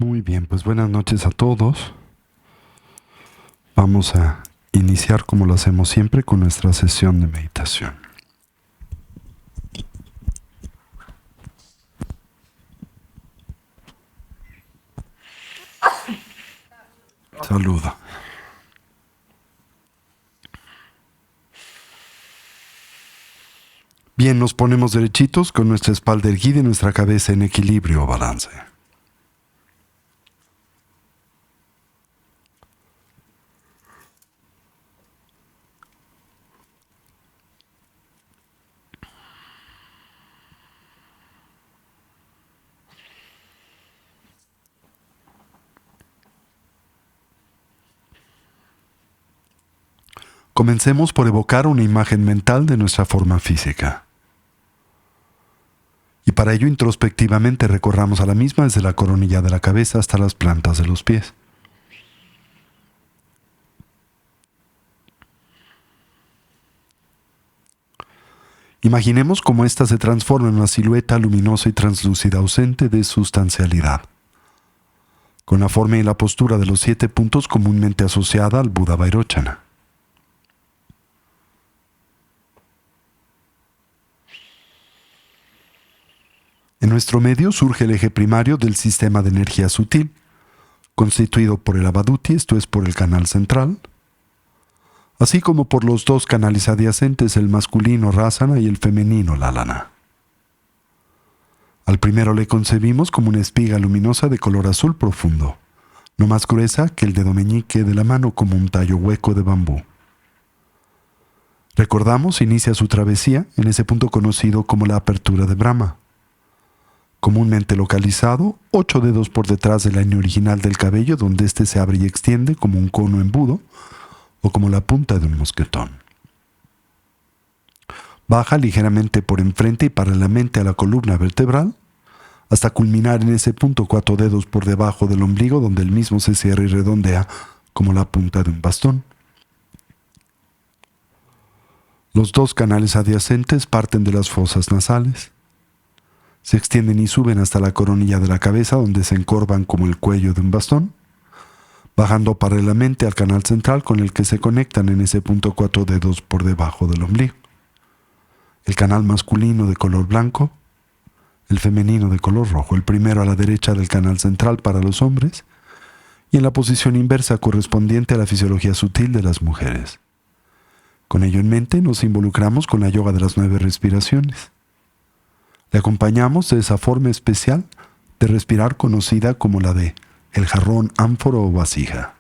Muy bien, pues buenas noches a todos. Vamos a iniciar como lo hacemos siempre con nuestra sesión de meditación. Saludo. Bien, nos ponemos derechitos con nuestra espalda erguida y nuestra cabeza en equilibrio o balance. Comencemos por evocar una imagen mental de nuestra forma física. Y para ello introspectivamente recorramos a la misma desde la coronilla de la cabeza hasta las plantas de los pies. Imaginemos cómo ésta se transforma en una silueta luminosa y translúcida ausente de sustancialidad, con la forma y la postura de los 7 puntos comúnmente asociada al Buda Vairochana. En nuestro medio surge el eje primario del sistema de energía sutil, constituido por el Avaduti, esto es por el canal central, así como por los 2 canales adyacentes, el masculino Rasana y el femenino Lalana. Al primero le concebimos como una espiga luminosa de color azul profundo, no más gruesa que el dedo meñique de la mano, como un tallo hueco de bambú. Recordamos, inicia su travesía en ese punto conocido como la apertura de Brahma, comúnmente localizado 8 dedos por detrás de la línea original del cabello, donde éste se abre y extiende como un cono embudo o como la punta de un mosquetón. Baja ligeramente por enfrente y paralelamente a la columna vertebral, hasta culminar en ese punto 4 dedos por debajo del ombligo, donde el mismo se cierra y redondea como la punta de un bastón. Los 2 canales adyacentes parten de las fosas nasales. Se extienden y suben hasta la coronilla de la cabeza, donde se encorvan como el cuello de un bastón, bajando paralelamente al canal central con el que se conectan en ese punto 4 dedos por debajo del ombligo. El canal masculino de color blanco, el femenino de color rojo, el primero a la derecha del canal central para los hombres y en la posición inversa correspondiente a la fisiología sutil de las mujeres. Con ello en mente nos involucramos con la yoga de las 9 respiraciones. Le acompañamos de esa forma especial de respirar conocida como la de el jarrón, ánfora o vasija.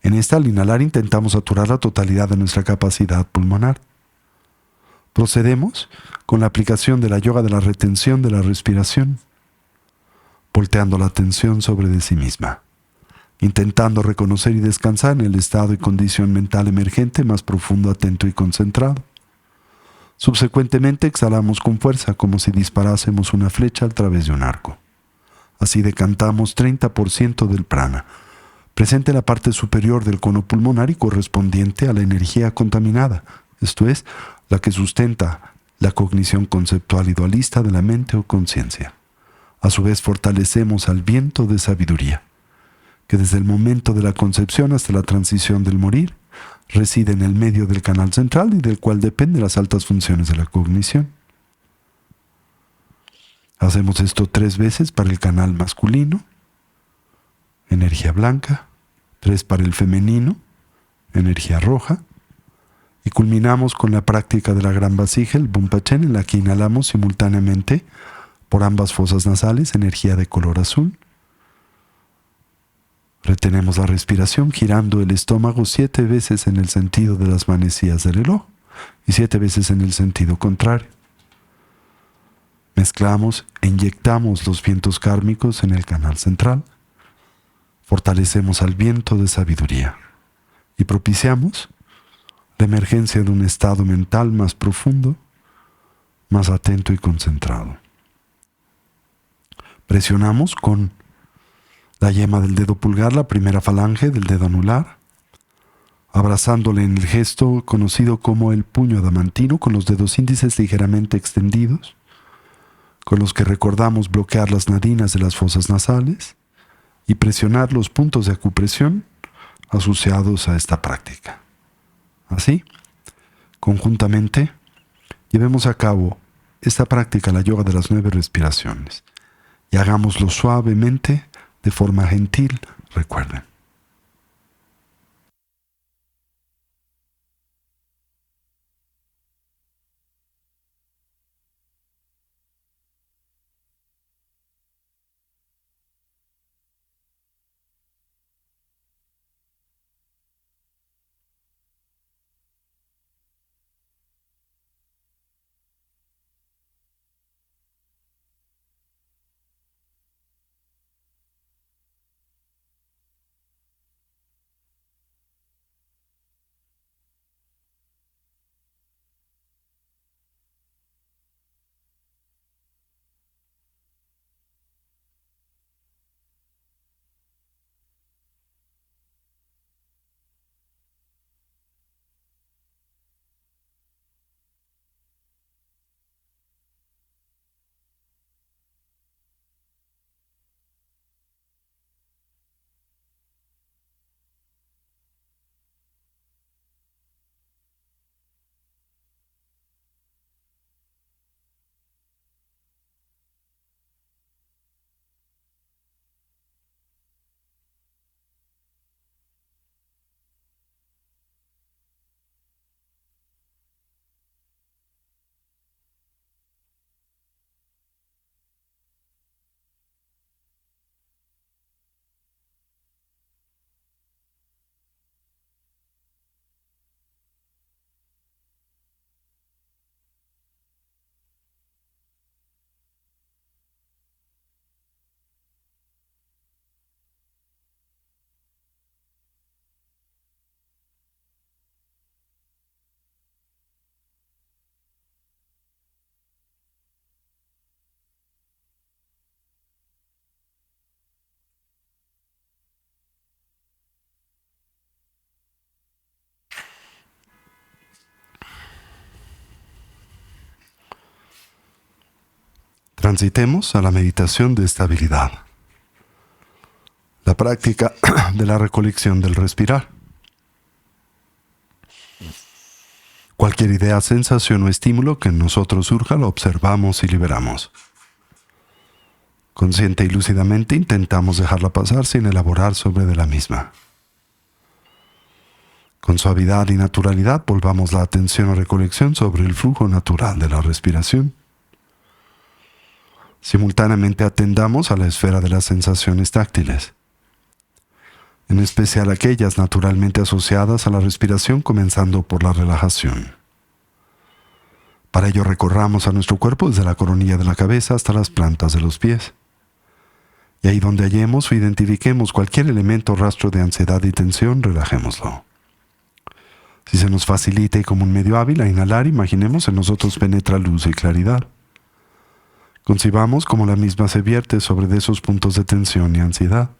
En esta, al inhalar, intentamos saturar la totalidad de nuestra capacidad pulmonar. Procedemos con la aplicación de la yoga de la retención de la respiración, volteando la atención sobre de sí misma, intentando reconocer y descansar en el estado y condición mental emergente más profundo, atento y concentrado. Subsecuentemente exhalamos con fuerza, como si disparásemos una flecha a través de un arco. Así decantamos 30% del prana, presente en la parte superior del cono pulmonar y correspondiente a la energía contaminada, esto es, la que sustenta la cognición conceptual y dualista de la mente o conciencia. A su vez fortalecemos al viento de sabiduría, que desde el momento de la concepción hasta la transición del morir, reside en el medio del canal central y del cual dependen las altas funciones de la cognición. Hacemos esto 3 veces para el canal masculino, energía blanca, 3 para el femenino, energía roja, y culminamos con la práctica de la gran vasija, el Bumpachen, en la que inhalamos simultáneamente por ambas fosas nasales energía de color azul. Retenemos la respiración girando el estómago 7 veces en el sentido de las manecillas del reloj y 7 veces en el sentido contrario. Mezclamos e inyectamos los vientos kármicos en el canal central. Fortalecemos al viento de sabiduría y propiciamos la emergencia de un estado mental más profundo, más atento y concentrado. Presionamos con la yema del dedo pulgar, la primera falange del dedo anular, abrazándole en el gesto conocido como el puño adamantino, con los dedos índices ligeramente extendidos, con los que recordamos bloquear las narinas de las fosas nasales y presionar los puntos de acupresión asociados a esta práctica. Así, conjuntamente, llevemos a cabo esta práctica, la yoga de las 9 respiraciones, y hagámoslo suavemente, de forma gentil, recuerden. Transitemos a la meditación de estabilidad, la práctica de la recolección del respirar. Cualquier idea, sensación o estímulo que en nosotros surja lo observamos y liberamos. Consciente y lúcidamente intentamos dejarla pasar sin elaborar sobre de la misma. Con suavidad y naturalidad volvamos la atención o recolección sobre el flujo natural de la respiración. Simultáneamente atendamos a la esfera de las sensaciones táctiles, en especial aquellas naturalmente asociadas a la respiración, comenzando por la relajación. Para ello recorramos a nuestro cuerpo desde la coronilla de la cabeza hasta las plantas de los pies. Y ahí donde hallemos o identifiquemos cualquier elemento o rastro de ansiedad y tensión, relajémoslo. Si se nos facilita y como un medio hábil a inhalar, imaginemos en nosotros penetra luz y claridad. Concibamos como la misma se vierte sobre de esos puntos de tensión y ansiedad.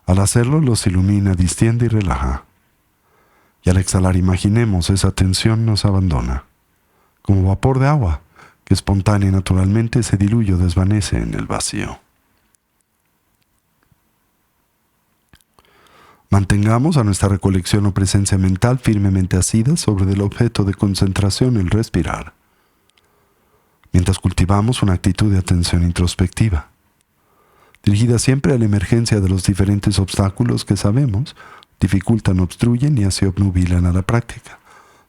Al hacerlo, los ilumina, distiende y relaja. Y al exhalar, imaginemos esa tensión nos abandona, como vapor de agua que espontánea y naturalmente se diluye o desvanece en el vacío. Mantengamos a nuestra recolección o presencia mental firmemente asida sobre el objeto de concentración, el respirar, mientras cultivamos una actitud de atención introspectiva, dirigida siempre a la emergencia de los diferentes obstáculos que sabemos dificultan, obstruyen y así obnubilan a la práctica,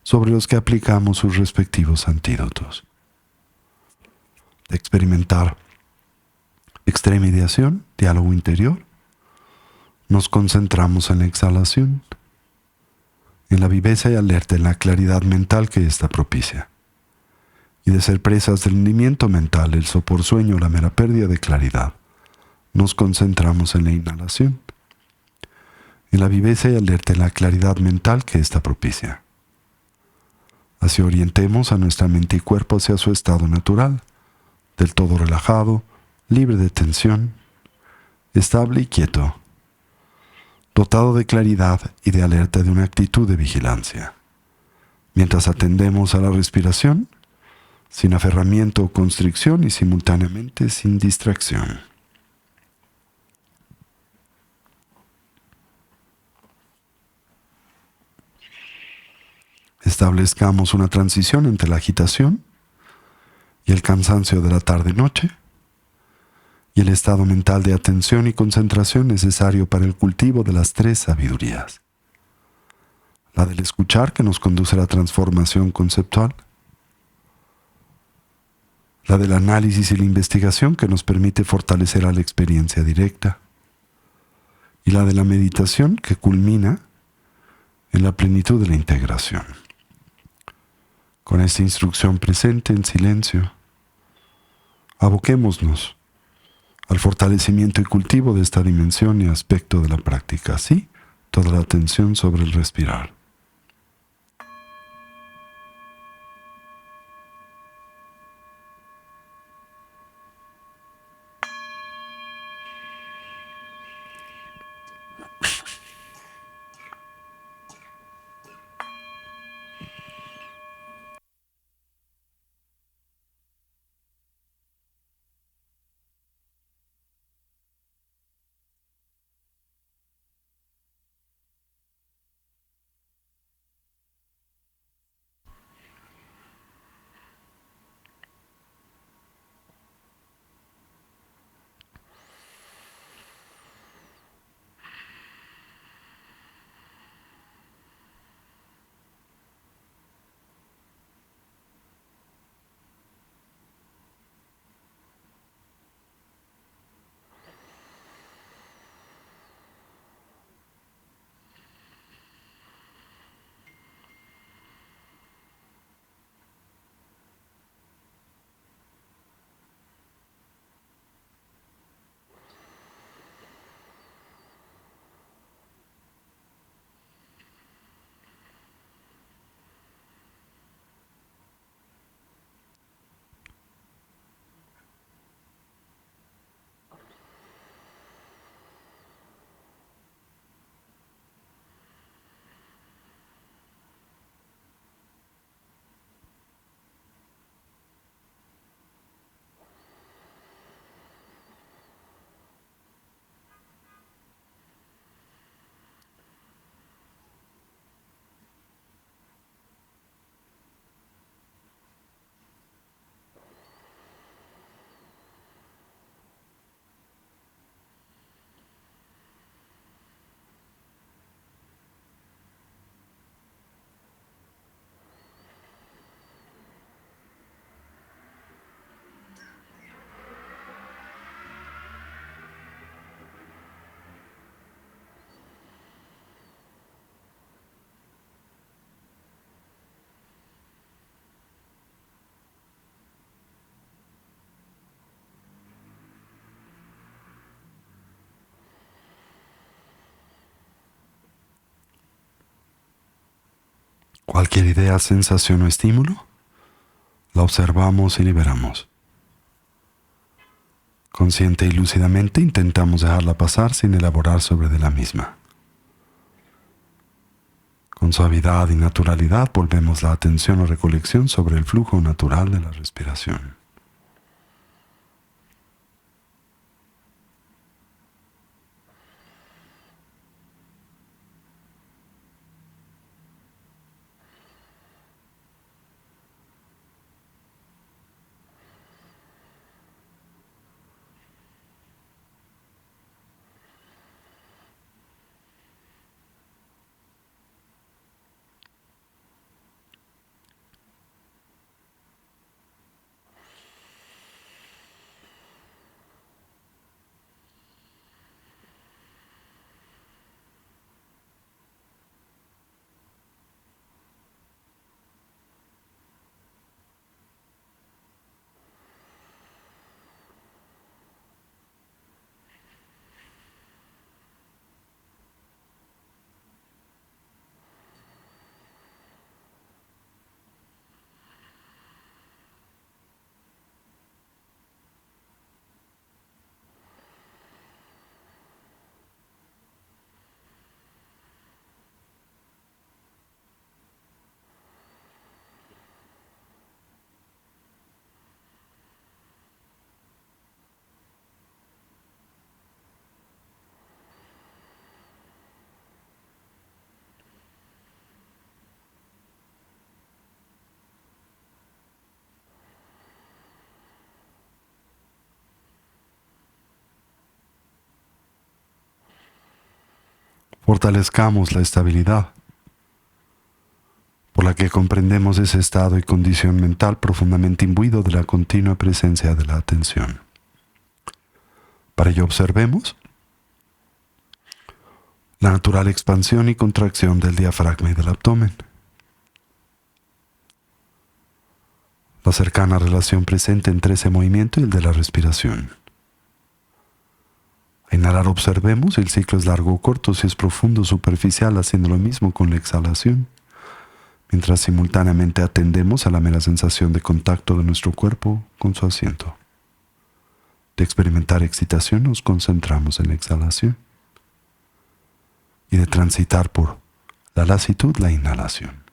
sobre los que aplicamos sus respectivos antídotos. De experimentar extremidad, diálogo interior, nos concentramos en la exhalación, en la viveza y alerta, en la claridad mental que ésta propicia. Y de ser presas del hundimiento mental, el sopor sueño, la mera pérdida de claridad, nos concentramos en la inhalación, en la viveza y alerta, en la claridad mental que ésta propicia. Así orientemos a nuestra mente y cuerpo hacia su estado natural, del todo relajado, libre de tensión, estable y quieto, dotado de claridad y de alerta, de una actitud de vigilancia. Mientras atendemos a la respiración, sin aferramiento o constricción y simultáneamente sin distracción. Establezcamos una transición entre la agitación y el cansancio de la tarde-noche y el estado mental de atención y concentración necesario para el cultivo de las tres sabidurías. La del escuchar, que nos conduce a la transformación conceptual, la del análisis y la investigación, que nos permite fortalecer a la experiencia directa, y la de la meditación, que culmina en la plenitud de la integración. Con esta instrucción presente en silencio, aboquémonos al fortalecimiento y cultivo de esta dimensión y aspecto de la práctica. Así, toda la atención sobre el respirar. Cualquier idea, sensación o estímulo, la observamos y liberamos. Consciente y lúcidamente intentamos dejarla pasar sin elaborar sobre de la misma. Con suavidad y naturalidad volvemos la atención o recolección sobre el flujo natural de la respiración. Fortalezcamos la estabilidad, por la que comprendemos ese estado y condición mental profundamente imbuido de la continua presencia de la atención. Para ello observemos la natural expansión y contracción del diafragma y del abdomen, la cercana relación presente entre ese movimiento y el de la respiración. A inhalar observemos si el ciclo es largo o corto, si es profundo o superficial, haciendo lo mismo con la exhalación, mientras simultáneamente atendemos a la mera sensación de contacto de nuestro cuerpo con su asiento. De experimentar excitación nos concentramos en la exhalación y de transitar por la lasitud la inhalación.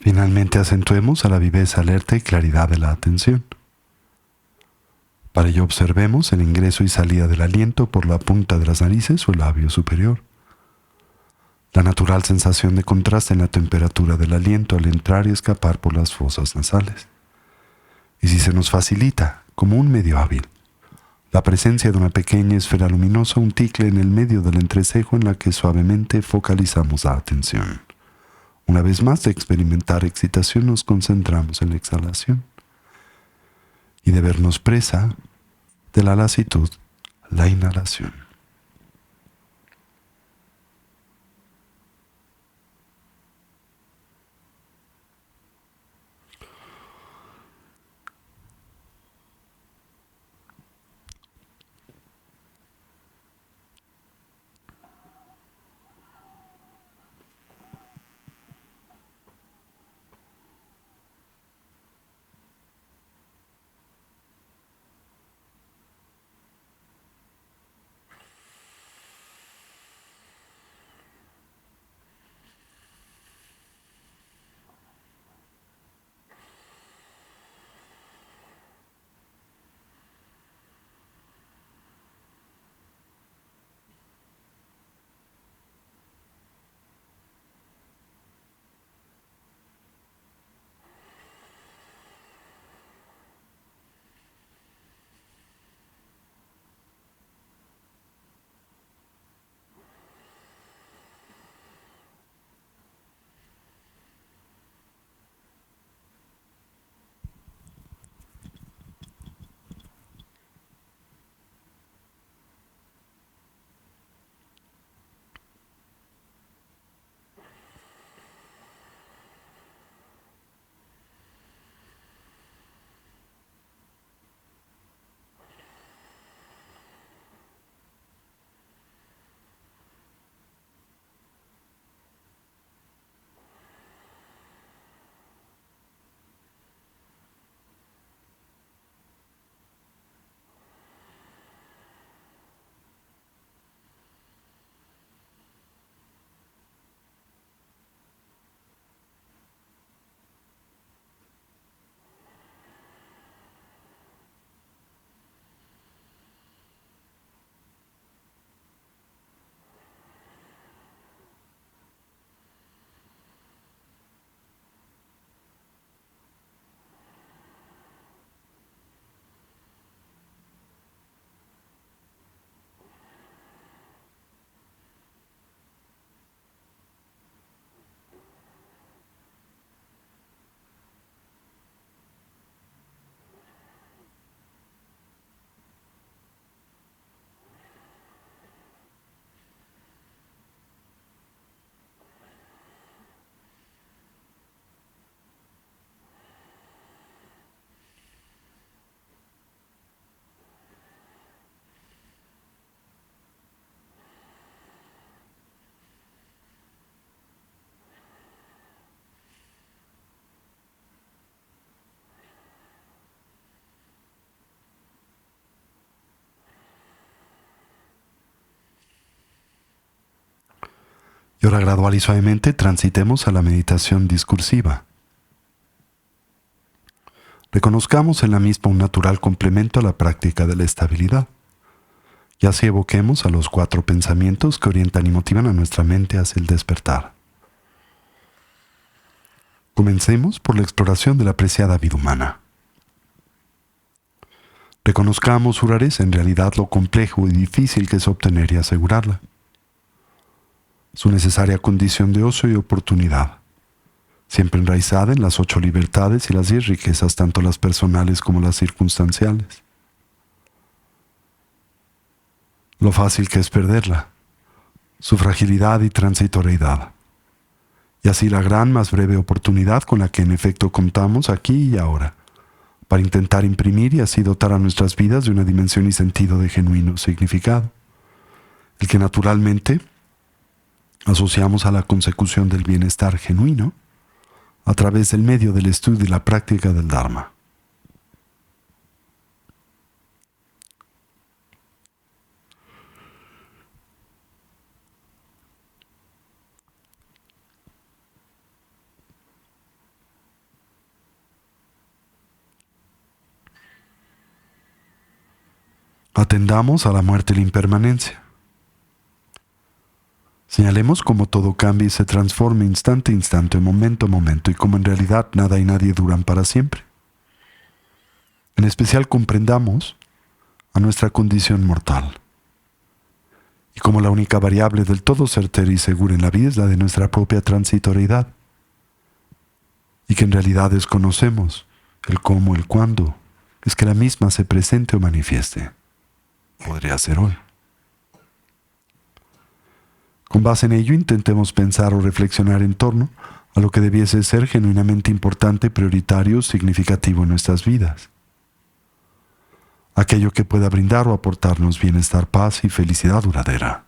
Finalmente acentuemos a la viveza alerta y claridad de la atención. Para ello observemos el ingreso y salida del aliento por la punta de las narices o el labio superior. La natural sensación de contraste en la temperatura del aliento al entrar y escapar por las fosas nasales. Y si se nos facilita, como un medio hábil, la presencia de una pequeña esfera luminosa, un ticle en el medio del entrecejo en la que suavemente focalizamos la atención. Una vez más, de experimentar excitación, nos concentramos en la exhalación y de vernos presa de la lasitud, la inhalación. Y ahora gradual y suavemente transitemos a la meditación discursiva. Reconozcamos en la misma un natural complemento a la práctica de la estabilidad. Y así evoquemos a los 4 pensamientos que orientan y motivan a nuestra mente hacia el despertar. Comencemos por la exploración de la preciada vida humana. Reconozcamos su rareza, en realidad lo complejo y difícil que es obtener y asegurarla. Su necesaria condición de ocio y oportunidad, siempre enraizada en las 8 libertades y las 10 riquezas, tanto las personales como las circunstanciales. Lo fácil que es perderla, su fragilidad y transitoriedad, y así la gran más breve oportunidad con la que en efecto contamos aquí y ahora, para intentar imprimir y así dotar a nuestras vidas de una dimensión y sentido de genuino significado, el que naturalmente asociamos a la consecución del bienestar genuino a través del medio del estudio y la práctica del Dharma. Atendamos a la muerte y la impermanencia. Señalemos cómo todo cambia y se transforma instante a instante, momento a momento, y cómo en realidad nada y nadie duran para siempre. En especial comprendamos a nuestra condición mortal, y como la única variable del todo certera y segura en la vida es la de nuestra propia transitoriedad, y que en realidad desconocemos el cómo, el cuándo, es que la misma se presente o manifieste. Podría ser hoy. Con base en ello, intentemos pensar o reflexionar en torno a lo que debiese ser genuinamente importante, prioritario, significativo en nuestras vidas. Aquello que pueda brindar o aportarnos bienestar, paz y felicidad duradera.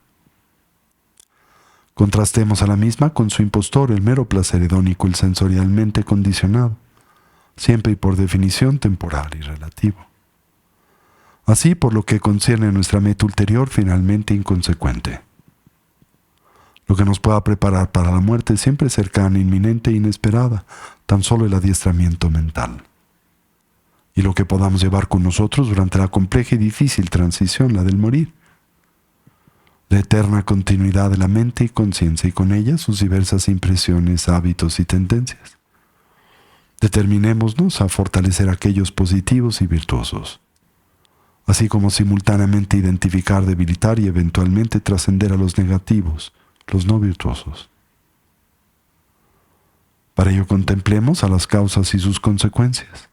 Contrastemos a la misma con su impostor, el mero placer hedónico, el sensorialmente condicionado, siempre y por definición temporal y relativo. Así, por lo que concierne a nuestra meta ulterior, finalmente inconsecuente. Lo que nos pueda preparar para la muerte siempre cercana, inminente e inesperada, tan solo el adiestramiento mental. Y lo que podamos llevar con nosotros durante la compleja y difícil transición, la del morir. La eterna continuidad de la mente y conciencia y con ella sus diversas impresiones, hábitos y tendencias. Determinémonos a fortalecer aquellos positivos y virtuosos, así como simultáneamente identificar, debilitar y eventualmente trascender a los negativos, los no virtuosos. Para ello contemplemos a las causas y sus consecuencias.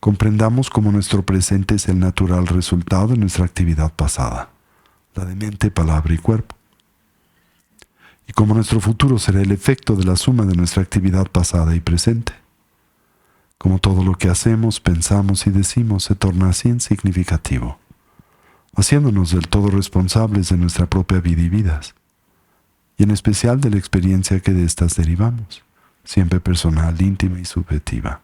Comprendamos cómo nuestro presente es el natural resultado de nuestra actividad pasada, la de mente, palabra y cuerpo, y cómo nuestro futuro será el efecto de la suma de nuestra actividad pasada y presente. Como todo lo que hacemos, pensamos y decimos se torna así insignificativo, haciéndonos del todo responsables de nuestra propia vida y vidas, y en especial de la experiencia que de éstas derivamos, siempre personal, íntima y subjetiva.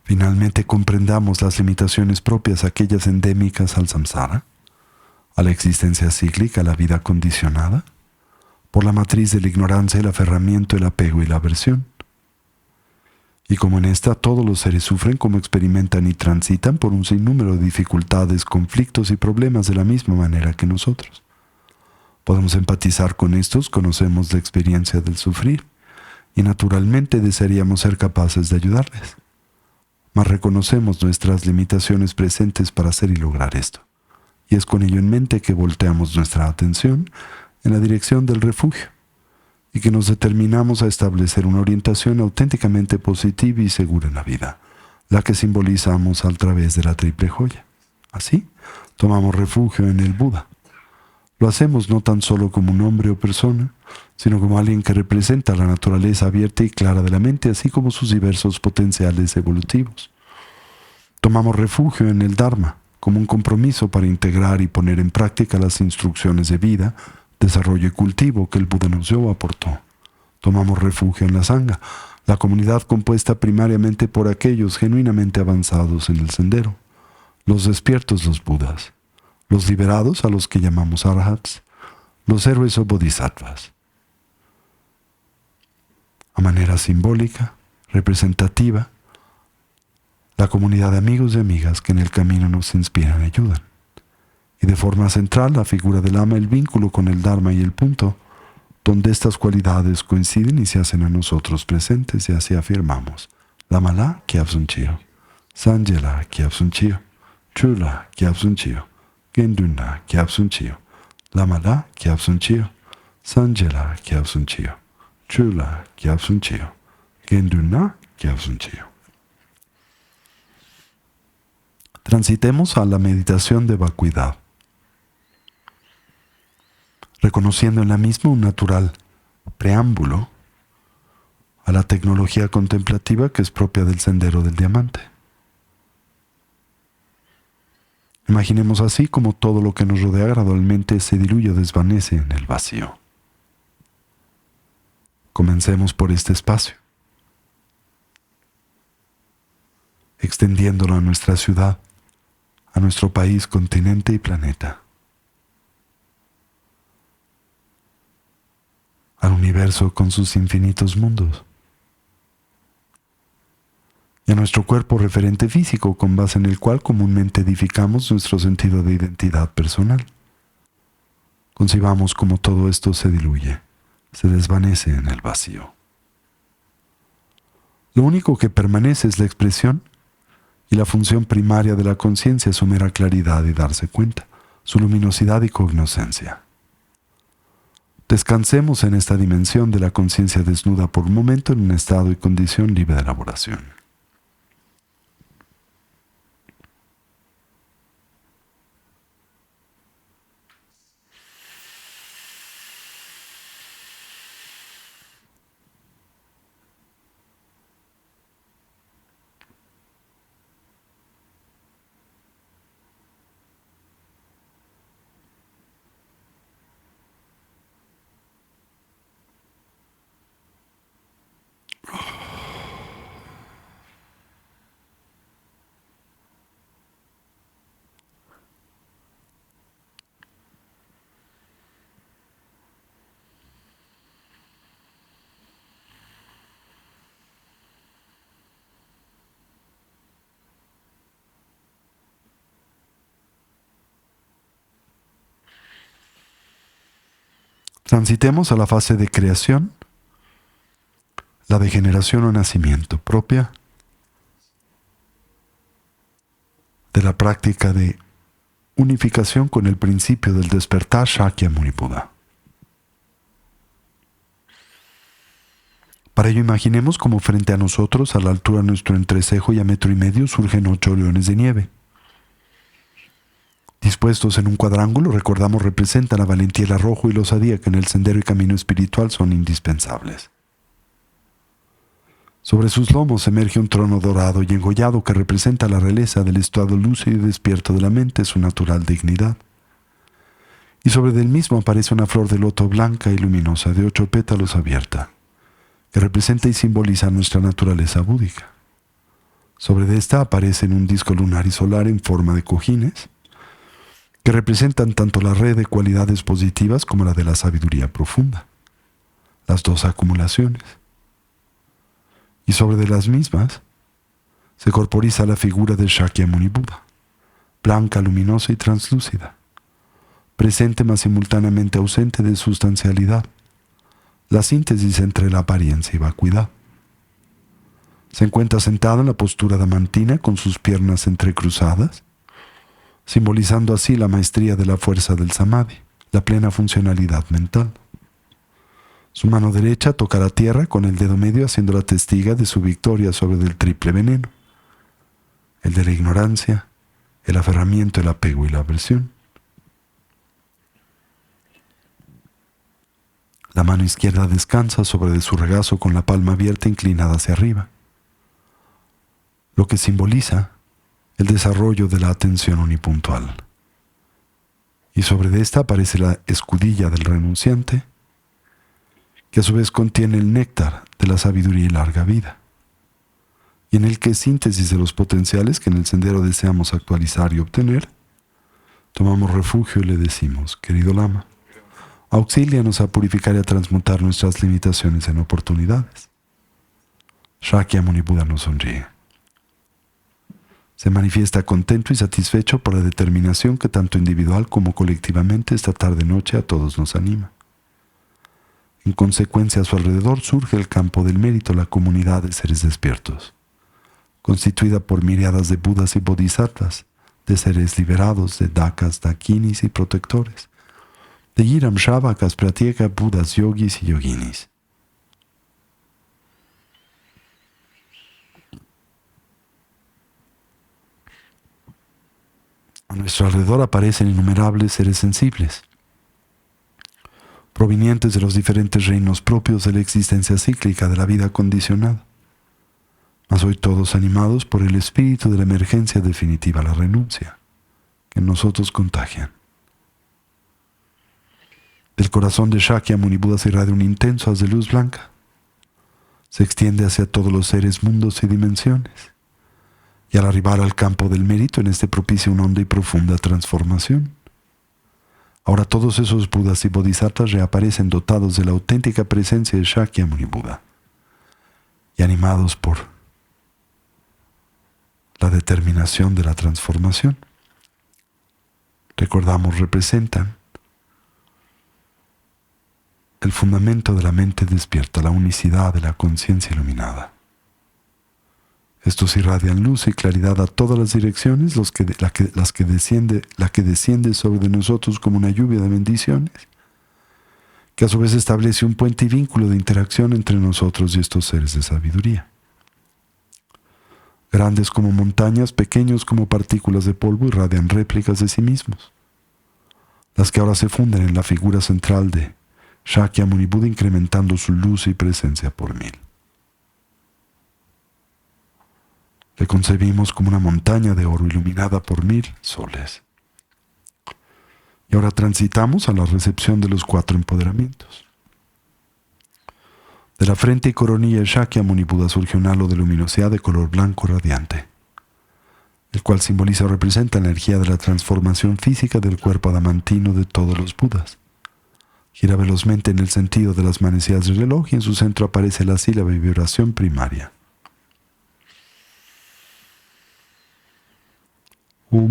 Finalmente comprendamos las limitaciones propias, aquellas endémicas al samsara, a la existencia cíclica, a la vida condicionada, por la matriz de la ignorancia, el aferramiento, el apego y la aversión. Y como en esta todos los seres sufren, como experimentan y transitan por un sinnúmero de dificultades, conflictos y problemas de la misma manera que nosotros. Podemos empatizar con estos, conocemos la experiencia del sufrir, y naturalmente desearíamos ser capaces de ayudarles. Mas reconocemos nuestras limitaciones presentes para hacer y lograr esto. Y es con ello en mente que volteamos nuestra atención en la dirección del refugio y que nos determinamos a establecer una orientación auténticamente positiva y segura en la vida, la que simbolizamos a través de la triple joya. Así, tomamos refugio en el Buda. Lo hacemos no tan solo como un hombre o persona, sino como alguien que representa la naturaleza abierta y clara de la mente, así como sus diversos potenciales evolutivos. Tomamos refugio en el Dharma, como un compromiso para integrar y poner en práctica las instrucciones de vida, desarrollo y cultivo que el Buda nos aportó. Tomamos refugio en la Sangha, la comunidad compuesta primariamente por aquellos genuinamente avanzados en el sendero, los despiertos, los Budas, los liberados, a los que llamamos Arhats, los héroes o bodhisattvas. A manera simbólica, representativa, la comunidad de amigos y amigas que en el camino nos inspiran y ayudan. Y de forma central, la figura del Lama, el vínculo con el Dharma y el punto donde estas cualidades coinciden y se hacen a nosotros presentes, y así afirmamos: Lama-la Kyabsun Chio, Sanje-la Kyabsun Chio, Chu-la Kyabsun Chio, Gendun-la Kyabsun Chio, Lama-la Kyabsun Chio, Sanje-la Kyabsun Chio, Chu-la Kyabsun Chio, Gendun-la Kyabsun Chio. Transitemos a la meditación de vacuidad, reconociendo en la misma un natural preámbulo a la tecnología contemplativa que es propia del sendero del diamante. Imaginemos así como todo lo que nos rodea gradualmente se diluye o desvanece en el vacío. Comencemos por este espacio, extendiéndolo a nuestra ciudad, a nuestro país, continente y planeta, al universo con sus infinitos mundos, y a nuestro cuerpo referente físico con base en el cual comúnmente edificamos nuestro sentido de identidad personal. Concibamos cómo todo esto se diluye, se desvanece en el vacío. Lo único que permanece es la expresión y la función primaria de la conciencia, su mera claridad y darse cuenta, su luminosidad y cognoscencia. Descansemos en esta dimensión de la conciencia desnuda por un momento en un estado y condición libre de elaboración. Transitemos a la fase de creación, la degeneración o nacimiento propia de la práctica de unificación con el principio del despertar Shakyamuni Buda. Para ello imaginemos como frente a nosotros, a la altura de nuestro entrecejo y a 1,5 metros, surgen 8 leones de nieve. Dispuestos en un cuadrángulo, recordamos, representan la valentía, el arrojo y la osadía que en el sendero y camino espiritual son indispensables. Sobre sus lomos emerge un trono dorado y engollado que representa la realeza del estado lúcido y despierto de la mente, su natural dignidad. Y sobre del mismo aparece una flor de loto blanca y luminosa de 8 pétalos abierta, que representa y simboliza nuestra naturaleza búdica. Sobre de esta aparecen un disco lunar y solar en forma de cojines, que representan tanto la red de cualidades positivas como la de la sabiduría profunda, las dos acumulaciones. Y sobre de las mismas se corporiza la figura del Shakyamuni Buda, blanca, luminosa y translúcida, presente mas simultáneamente ausente de sustancialidad, la síntesis entre la apariencia y vacuidad. Se encuentra sentado en la postura damantina con sus piernas entrecruzadas, simbolizando así la maestría de la fuerza del samadhi, la plena funcionalidad mental. Su mano derecha toca la tierra con el dedo medio haciéndola testiga de su victoria sobre el triple veneno, el de la ignorancia, el aferramiento, el apego y la aversión. La mano izquierda descansa sobre de su regazo con la palma abierta inclinada hacia arriba, lo que simboliza el desarrollo de la atención unipuntual. Y sobre esta aparece la escudilla del renunciante, que a su vez contiene el néctar de la sabiduría y larga vida, y en el que síntesis de los potenciales que en el sendero deseamos actualizar y obtener, tomamos refugio y le decimos: querido Lama, auxílianos a purificar y a transmutar nuestras limitaciones en oportunidades. Shakyamuni Buda nos sonríe. Se manifiesta contento y satisfecho por la determinación que tanto individual como colectivamente esta tarde-noche a todos nos anima. En consecuencia, a su alrededor surge el campo del mérito, la comunidad de seres despiertos, constituida por miriadas de budas y bodhisattvas, de seres liberados, de dakas, dakinis y protectores, de yiram shavakas, pratyeka, budas, yogis y yoginis. A nuestro alrededor aparecen innumerables seres sensibles, provenientes de los diferentes reinos propios de la existencia cíclica de la vida condicionada, mas hoy todos animados por el espíritu de la emergencia definitiva, la renuncia, que en nosotros contagian. Del corazón de Shakyamuni Buda se irradia un intenso haz de luz blanca. Se extiende hacia todos los seres, mundos y dimensiones. Y al arribar al campo del mérito, en este propicia una honda y profunda transformación. Ahora todos esos Budas y Bodhisattvas reaparecen dotados de la auténtica presencia de Shakyamuni Buda y animados por la determinación de la transformación. Recordamos, representan el fundamento de la mente despierta, la unicidad de la conciencia iluminada. Estos irradian luz y claridad a todas las direcciones, la que desciende sobre de nosotros como una lluvia de bendiciones, que a su vez establece un puente y vínculo de interacción entre nosotros y estos seres de sabiduría. Grandes como montañas, pequeños como partículas de polvo, irradian réplicas de sí mismos, las que ahora se funden en la figura central de Shakyamuni Buda, incrementando su luz y presencia por 1000. Le concebimos como una montaña de oro iluminada por 1000 soles. Y ahora transitamos a la recepción de los 4 empoderamientos. De la frente y coronilla de Shakyamuni Buda surge un halo de luminosidad de color blanco radiante, el cual simboliza o representa la energía de la transformación física del cuerpo adamantino de todos los Budas. Gira velozmente en el sentido de las manecillas del reloj y en su centro aparece la sílaba y vibración primaria. Un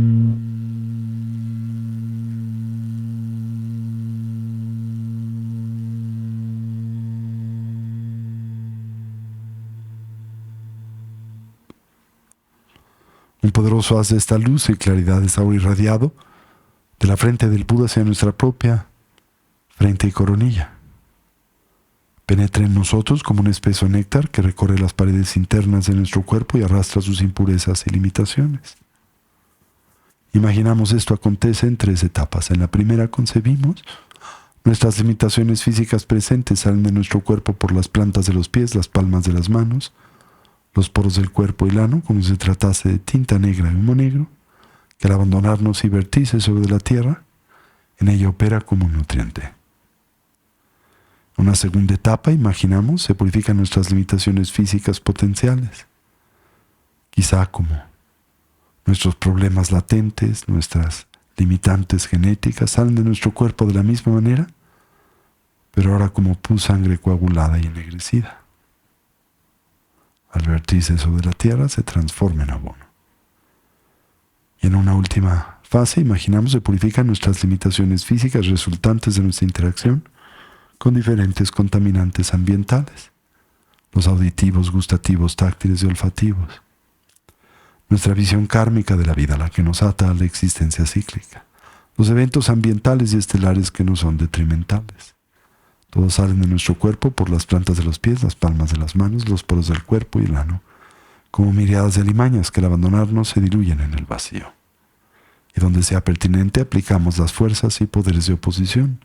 poderoso haz de esta luz y claridad es ahora irradiado de la frente del Buda hacia nuestra propia frente y coronilla. Penetra en nosotros como un espeso néctar que recorre las paredes internas de nuestro cuerpo y arrastra sus impurezas y limitaciones. Imaginamos esto acontece en 3 etapas. En la primera concebimos nuestras limitaciones físicas presentes salen de nuestro cuerpo por las plantas de los pies, las palmas de las manos, los poros del cuerpo y el ano, como si se tratase de tinta negra y humo negro, que al abandonarnos y vertirse sobre la tierra, en ella opera como un nutriente. En una segunda etapa, imaginamos, se purifican nuestras limitaciones físicas potenciales, quizá como nuestros problemas latentes, nuestras limitantes genéticas salen de nuestro cuerpo de la misma manera, pero ahora como pus sangre coagulada y ennegrecida. Al vertirse sobre la tierra se transforma en abono. Y en una última fase, imaginamos, se purifican nuestras limitaciones físicas resultantes de nuestra interacción con diferentes contaminantes ambientales, los auditivos, gustativos, táctiles y olfativos. Nuestra visión kármica de la vida, la que nos ata a la existencia cíclica, los eventos ambientales y estelares que nos son detrimentales. Todos salen de nuestro cuerpo por las plantas de los pies, las palmas de las manos, los poros del cuerpo y el ano, como miriadas de alimañas que al abandonarnos se diluyen en el vacío. Y donde sea pertinente aplicamos las fuerzas y poderes de oposición,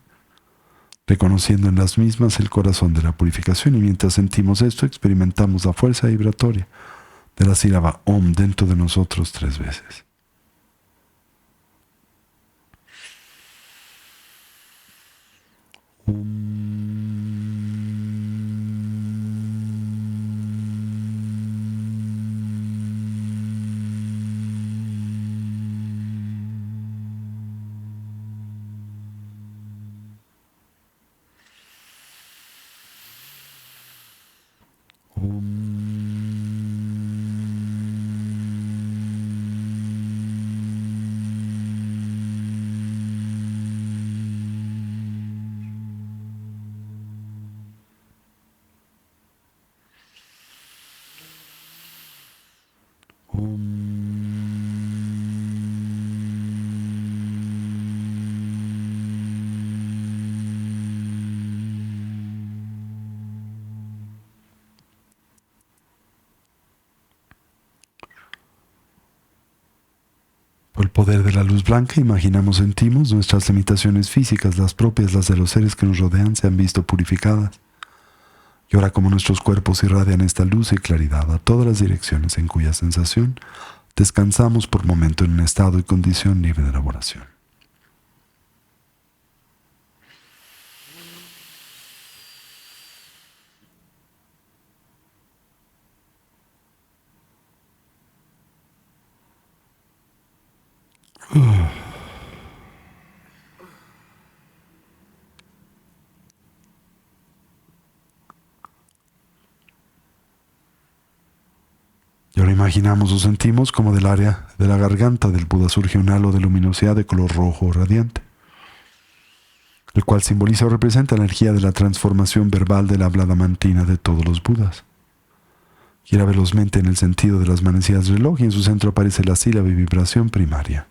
reconociendo en las mismas el corazón de la purificación, y mientras sentimos esto experimentamos la fuerza vibratoria de la sílaba Om dentro de nosotros 3 veces. Por el poder de la luz blanca, imaginamos, sentimos nuestras limitaciones físicas, las propias, las de los seres que nos rodean, se han visto purificadas. Y ahora como nuestros cuerpos irradian esta luz y claridad a todas las direcciones en cuya sensación, descansamos por momento en un estado y condición libre de elaboración. Y ahora imaginamos o sentimos como del área de la garganta del Buda surge un halo de luminosidad de color rojo radiante, el cual simboliza o representa la energía de la transformación verbal de la habla adamantina de todos los Budas. Gira velozmente en el sentido de las manecillas del reloj y en su centro aparece la sílaba y vibración primaria.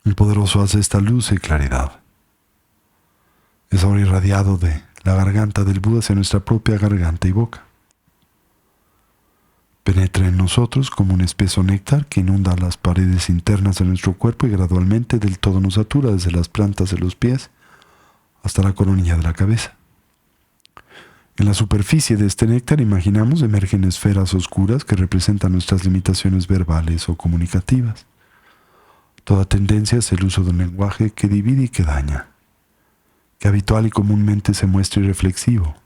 El poderoso hace esta luz y claridad. Es ahora irradiado de la garganta del Buda hacia nuestra propia garganta y boca. Penetra en nosotros como un espeso néctar que inunda las paredes internas de nuestro cuerpo y gradualmente del todo nos satura desde las plantas de los pies hasta la coronilla de la cabeza. En la superficie de este néctar, imaginamos, emergen esferas oscuras que representan nuestras limitaciones verbales o comunicativas. Toda tendencia es el uso de un lenguaje que divide y que daña, que habitual y comúnmente se muestra irreflexivo,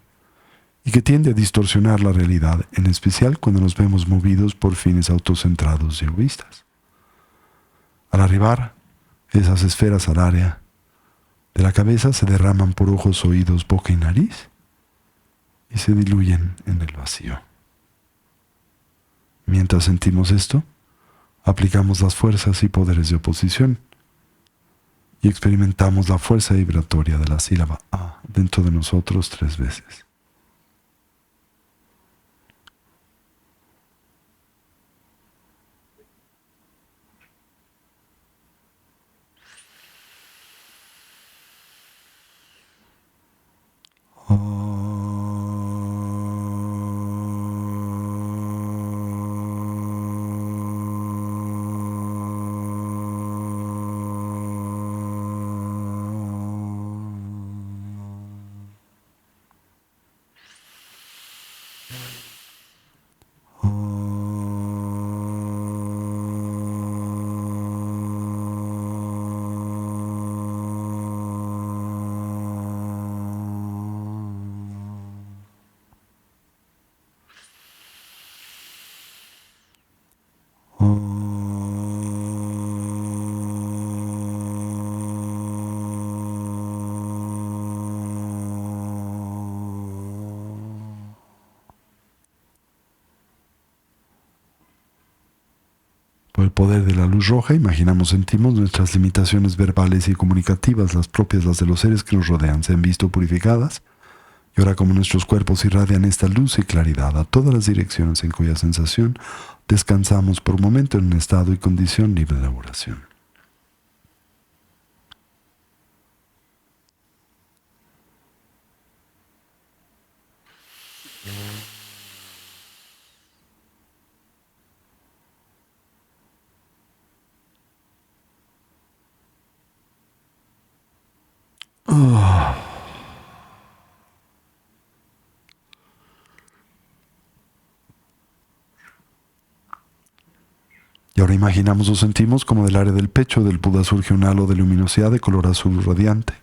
y que tiende a distorsionar la realidad, en especial cuando nos vemos movidos por fines autocentrados y egoístas. Al arribar esas esferas al área de la cabeza, se derraman por ojos, oídos, boca y nariz, y se diluyen en el vacío. Mientras sentimos esto, aplicamos las fuerzas y poderes de oposición y experimentamos la fuerza vibratoria de la sílaba A dentro de nosotros 3 veces. Por el poder de la luz roja, imaginamos, sentimos nuestras limitaciones verbales y comunicativas, las propias, las de los seres que nos rodean, se han visto purificadas. Y ahora como nuestros cuerpos irradian esta luz y claridad a todas las direcciones en cuya sensación, descansamos por un momento en un estado y condición libre de elaboración. Y ahora imaginamos o sentimos como del área del pecho del Buda surge un halo de luminosidad de color azul radiante,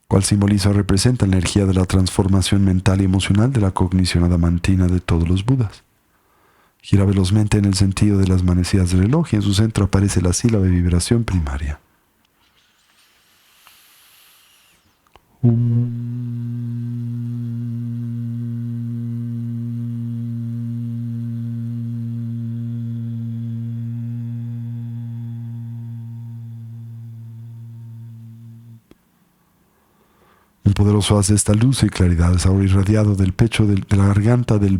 cual simboliza o representa la energía de la transformación mental y emocional de la cognición adamantina de todos los Budas. Gira velozmente en el sentido de las manecillas del reloj y en su centro aparece la sílaba de vibración primaria. Un poderoso haz de esta luz y claridad es ahora irradiado del pecho de la garganta del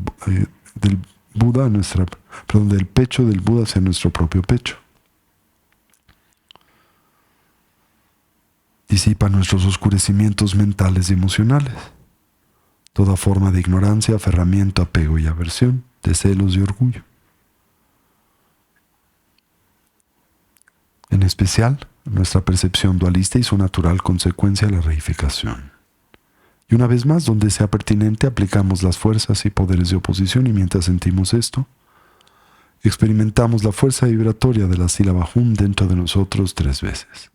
Buda a del pecho del Buda hacia nuestro propio pecho. Disipa nuestros oscurecimientos mentales y emocionales, toda forma de ignorancia, aferramiento, apego y aversión, de celos y orgullo. En especial, nuestra percepción dualista y su natural consecuencia, la reificación. Y una vez más, donde sea pertinente, aplicamos las fuerzas y poderes de oposición y mientras sentimos esto, experimentamos la fuerza vibratoria de la sílaba Hum dentro de nosotros 3 veces.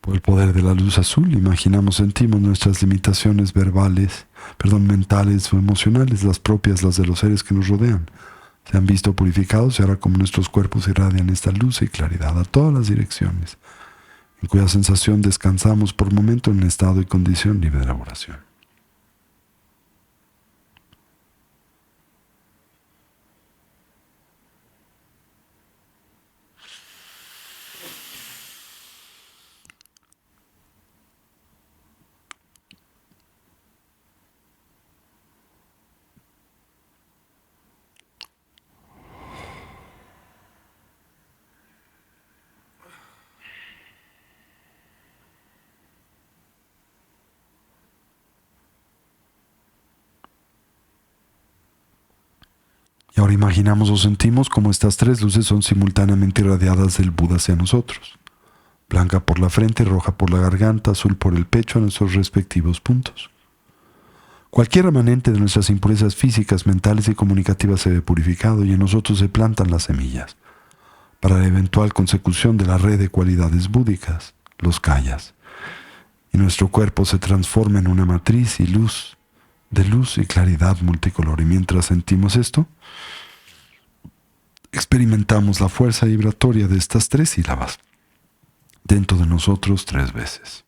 Por el poder de la luz azul, imaginamos, sentimos nuestras limitaciones mentales o emocionales, las propias, las de los seres que nos rodean. Se han visto purificados y ahora como nuestros cuerpos irradian esta luz y claridad a todas las direcciones, en cuya sensación descansamos por momento en un estado y condición libre de elaboración. Y ahora imaginamos o sentimos como estas 3 luces son simultáneamente irradiadas del Buda hacia nosotros. Blanca por la frente, roja por la garganta, azul por el pecho a nuestros respectivos puntos. Cualquier remanente de nuestras impurezas físicas, mentales y comunicativas se ve purificado y en nosotros se plantan las semillas para la eventual consecución de la red de cualidades búdicas, los kayas. Y nuestro cuerpo se transforma en una matriz de luz y claridad multicolor. Y mientras sentimos esto, experimentamos la fuerza vibratoria de estas 3 sílabas dentro de nosotros 3 veces.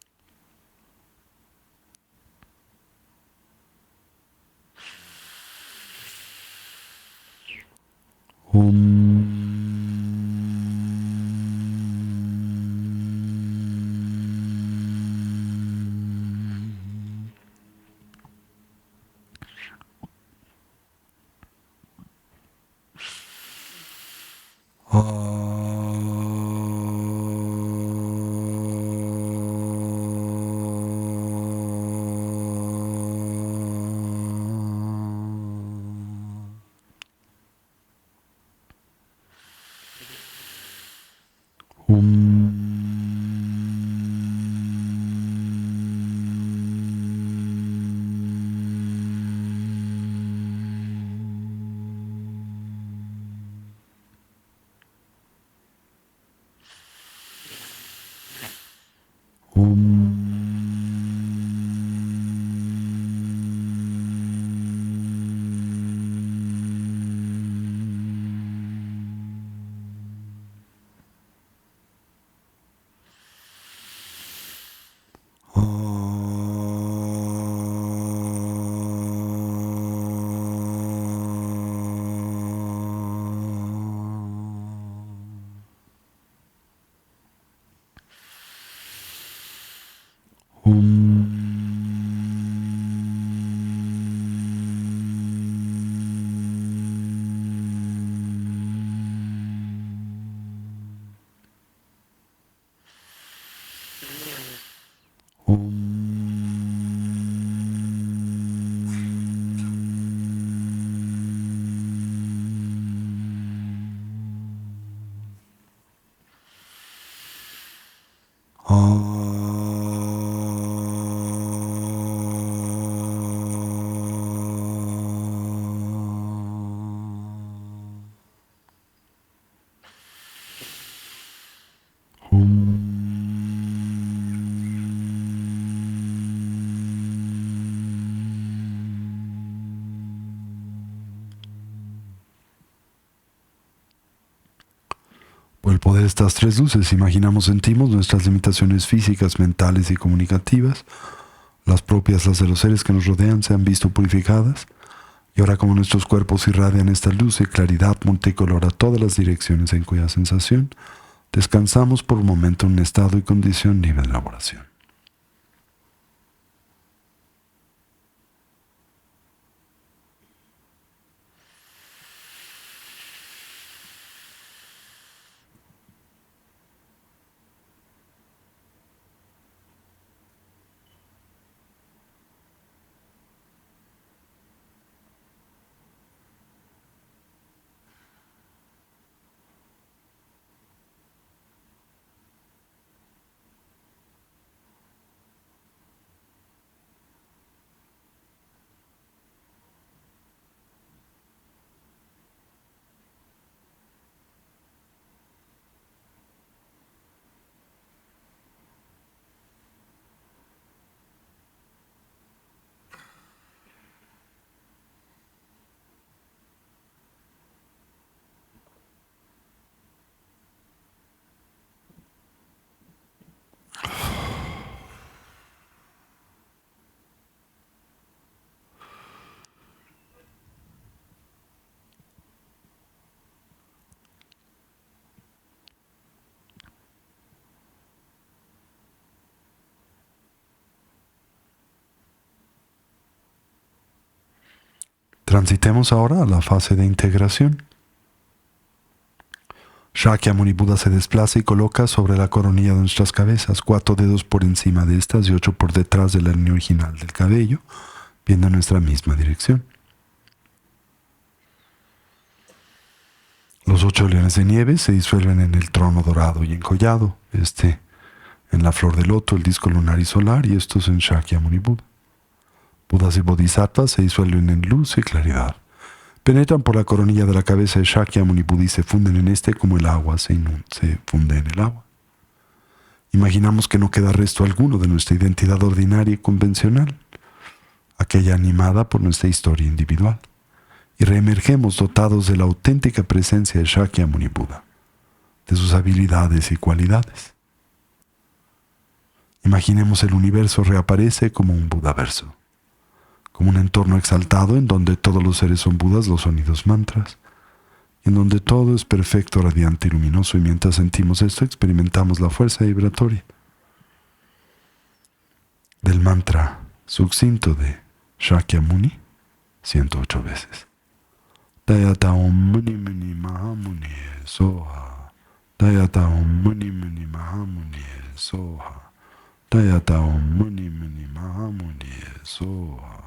Por el poder de estas tres luces, imaginamos, sentimos nuestras limitaciones físicas, mentales y comunicativas, las propias, las de los seres que nos rodean, se han visto purificadas. Y ahora, como nuestros cuerpos irradian esta luz y claridad multicolor a todas las direcciones en cuya sensación, descansamos por un momento en un estado y condición libre de elaboración. Transitemos ahora a la fase de integración. Shakyamuni Buda se desplaza y coloca sobre la coronilla de nuestras cabezas 4 dedos por encima de estas y 8 por detrás de la línea original del cabello, viendo en nuestra misma dirección. Los 8 leones de nieve se disuelven en el trono dorado y encollado, en la flor de loto, el disco lunar y solar, y estos en Shakyamuni Buda. Budas y bodhisattvas se disuelven en luz y claridad. Penetran por la coronilla de la cabeza de Shakyamuni Buda y se funden en como el agua se funde en el agua. Imaginamos que no queda resto alguno de nuestra identidad ordinaria y convencional, aquella animada por nuestra historia individual, y reemergemos dotados de la auténtica presencia de Shakyamuni Buda, de sus habilidades y cualidades. Imaginemos el universo reaparece como un Budaverso, como un entorno exaltado en donde todos los seres son Budas, los sonidos mantras, en donde todo es perfecto, radiante y luminoso, y mientras sentimos esto experimentamos la fuerza vibratoria del mantra succinto de Shakyamuni 108 veces. Dayata Om Muni Muni Mahamuni Soha. Dayata Om Muni Muni Mahamuni Soha. Dayata Om Muni Muni Mahamuni Soha.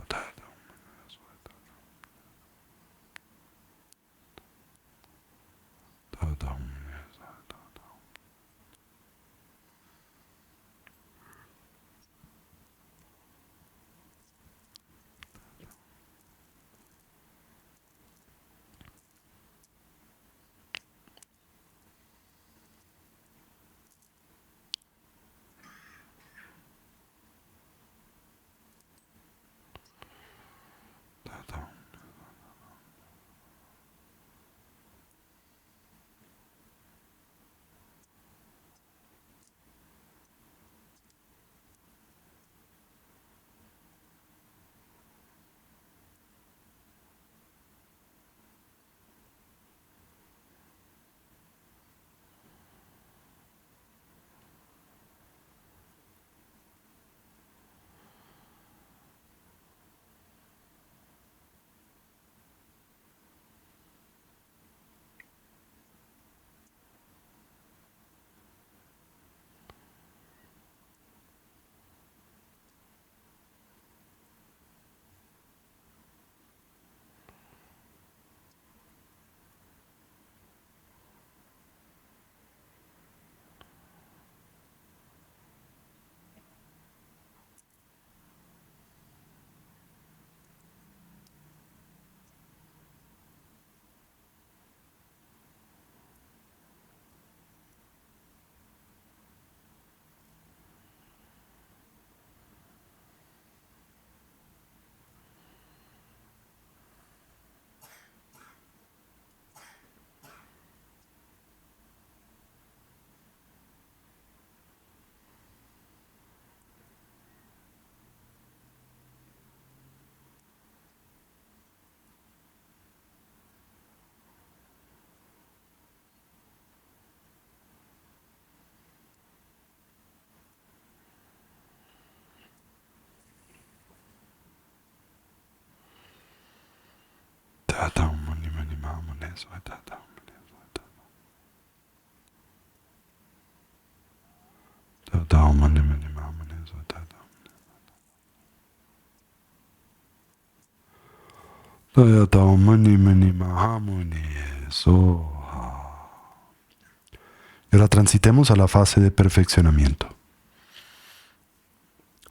Y ahora transitemos a la fase de perfeccionamiento.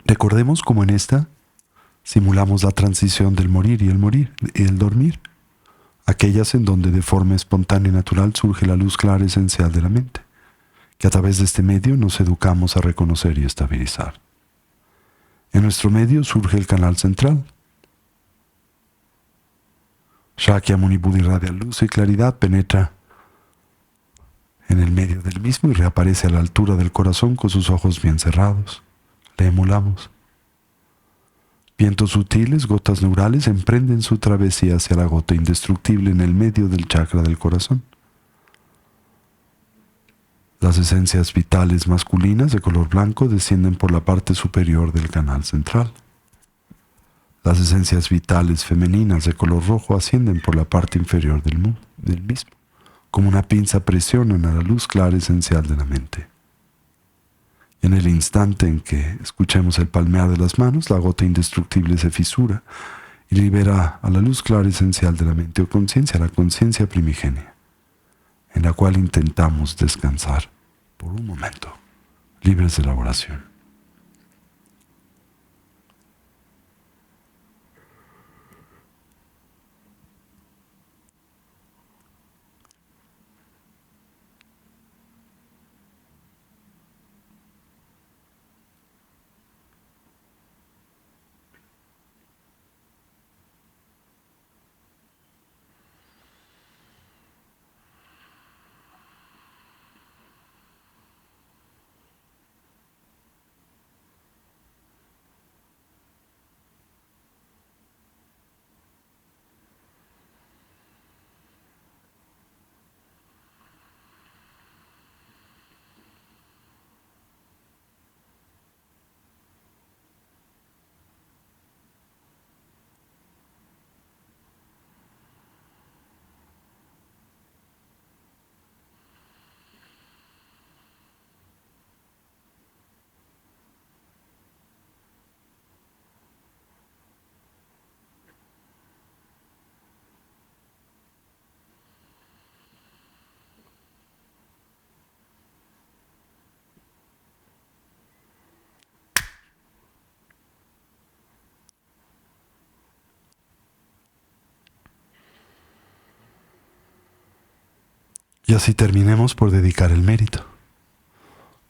Recordemos cómo en esta simulamos la transición del morir y el dormir, aquellas en donde de forma espontánea y natural surge la luz clara esencial de la mente, que a través de este medio nos educamos a reconocer y estabilizar. En nuestro medio surge el canal central. Shakyamuni Buddha irradia luz y claridad, penetra en el medio del mismo y reaparece a la altura del corazón con sus ojos bien cerrados. Le emulamos. Vientos sutiles, gotas neurales, emprenden su travesía hacia la gota indestructible en el medio del chakra del corazón. Las esencias vitales masculinas de color blanco descienden por la parte superior del canal central. Las esencias vitales femeninas de color rojo ascienden por la parte inferior del mismo. Como una pinza presionan a la luz clara esencial de la mente. En el instante en que escuchemos el palmear de las manos, la gota indestructible se fisura y libera a la luz clara esencial de la mente o conciencia, la conciencia primigenia, en la cual intentamos descansar por un momento, libres de elaboración. Y así terminemos por dedicar el mérito.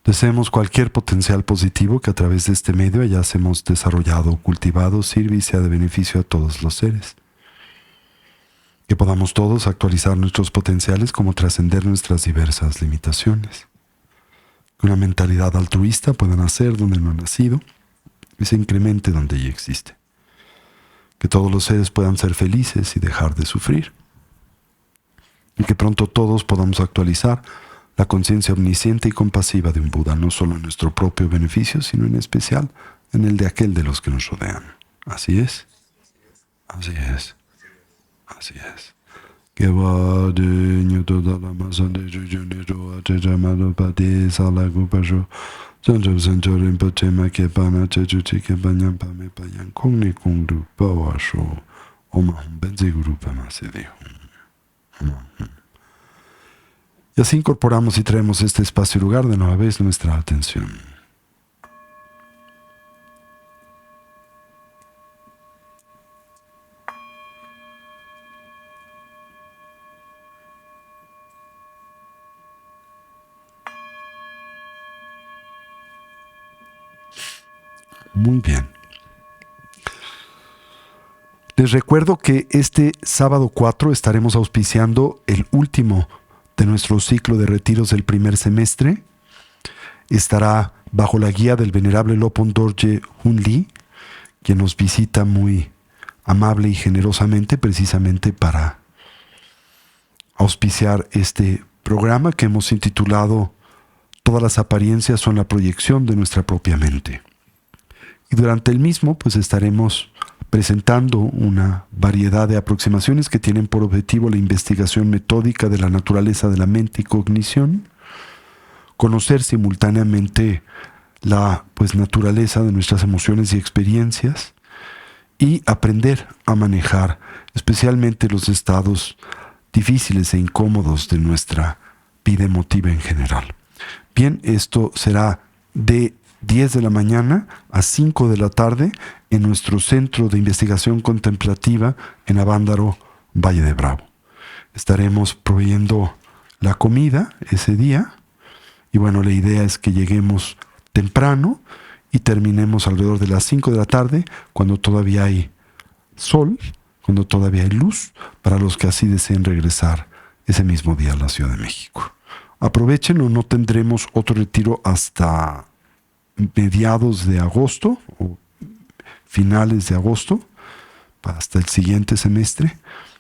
Deseemos cualquier potencial positivo que a través de este medio hayásemos desarrollado o cultivado sirva y sea de beneficio a todos los seres. Que podamos todos actualizar nuestros potenciales como trascender nuestras diversas limitaciones. Que una mentalidad altruista pueda nacer donde no ha nacido y se incremente donde ya existe. Que todos los seres puedan ser felices y dejar de sufrir. Y que pronto todos podamos actualizar la conciencia omnisciente y compasiva de un Buda, no solo en nuestro propio beneficio, sino en especial en el de aquel de los que nos rodean. Así es. Así es. Así es. Que va de toda la masa de Jujunero a Chechamado Pati Salagupajo, Sanjo Sancho Rinpoche Makepana Chechuchi Kepanyan Pame Payan Kongni Kongdu Pawasho Omahum Benzi Guru Pamasedeho. Y así incorporamos y traemos este espacio y lugar de nueva vez nuestra atención. Muy bien. Les recuerdo que este sábado 4 estaremos auspiciando el último de nuestro ciclo de retiros del primer semestre. Estará bajo la guía del venerable Lopon Dorje Hunli, quien nos visita muy amable y generosamente precisamente para auspiciar este programa que hemos intitulado Todas las apariencias son la proyección de nuestra propia mente. Y durante el mismo pues estaremos presentando una variedad de aproximaciones que tienen por objetivo la investigación metódica de la naturaleza de la mente y cognición, conocer simultáneamente la naturaleza de nuestras emociones y experiencias y aprender a manejar especialmente los estados difíciles e incómodos de nuestra vida emotiva en general. Bien, esto será de 10 de la mañana a 5 de la tarde en nuestro Centro de Investigación Contemplativa en Avándaro, Valle de Bravo. Estaremos proveyendo la comida ese día y bueno, la idea es que lleguemos temprano y terminemos alrededor de las 5 de la tarde, cuando todavía hay sol, cuando todavía hay luz, para los que así deseen regresar ese mismo día a la Ciudad de México. Aprovechenlo, no tendremos otro retiro hasta mediados de agosto o finales de agosto, hasta el siguiente semestre.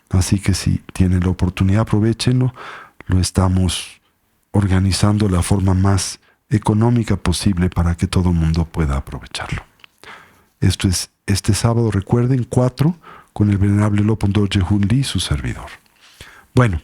Así que si tienen la oportunidad, aprovechenlo. Lo estamos organizando de la forma más económica posible para que todo el mundo pueda aprovecharlo. Esto es este sábado, recuerden, 4, con el venerable Lopon Dorje Hun Lee, su servidor. Bueno.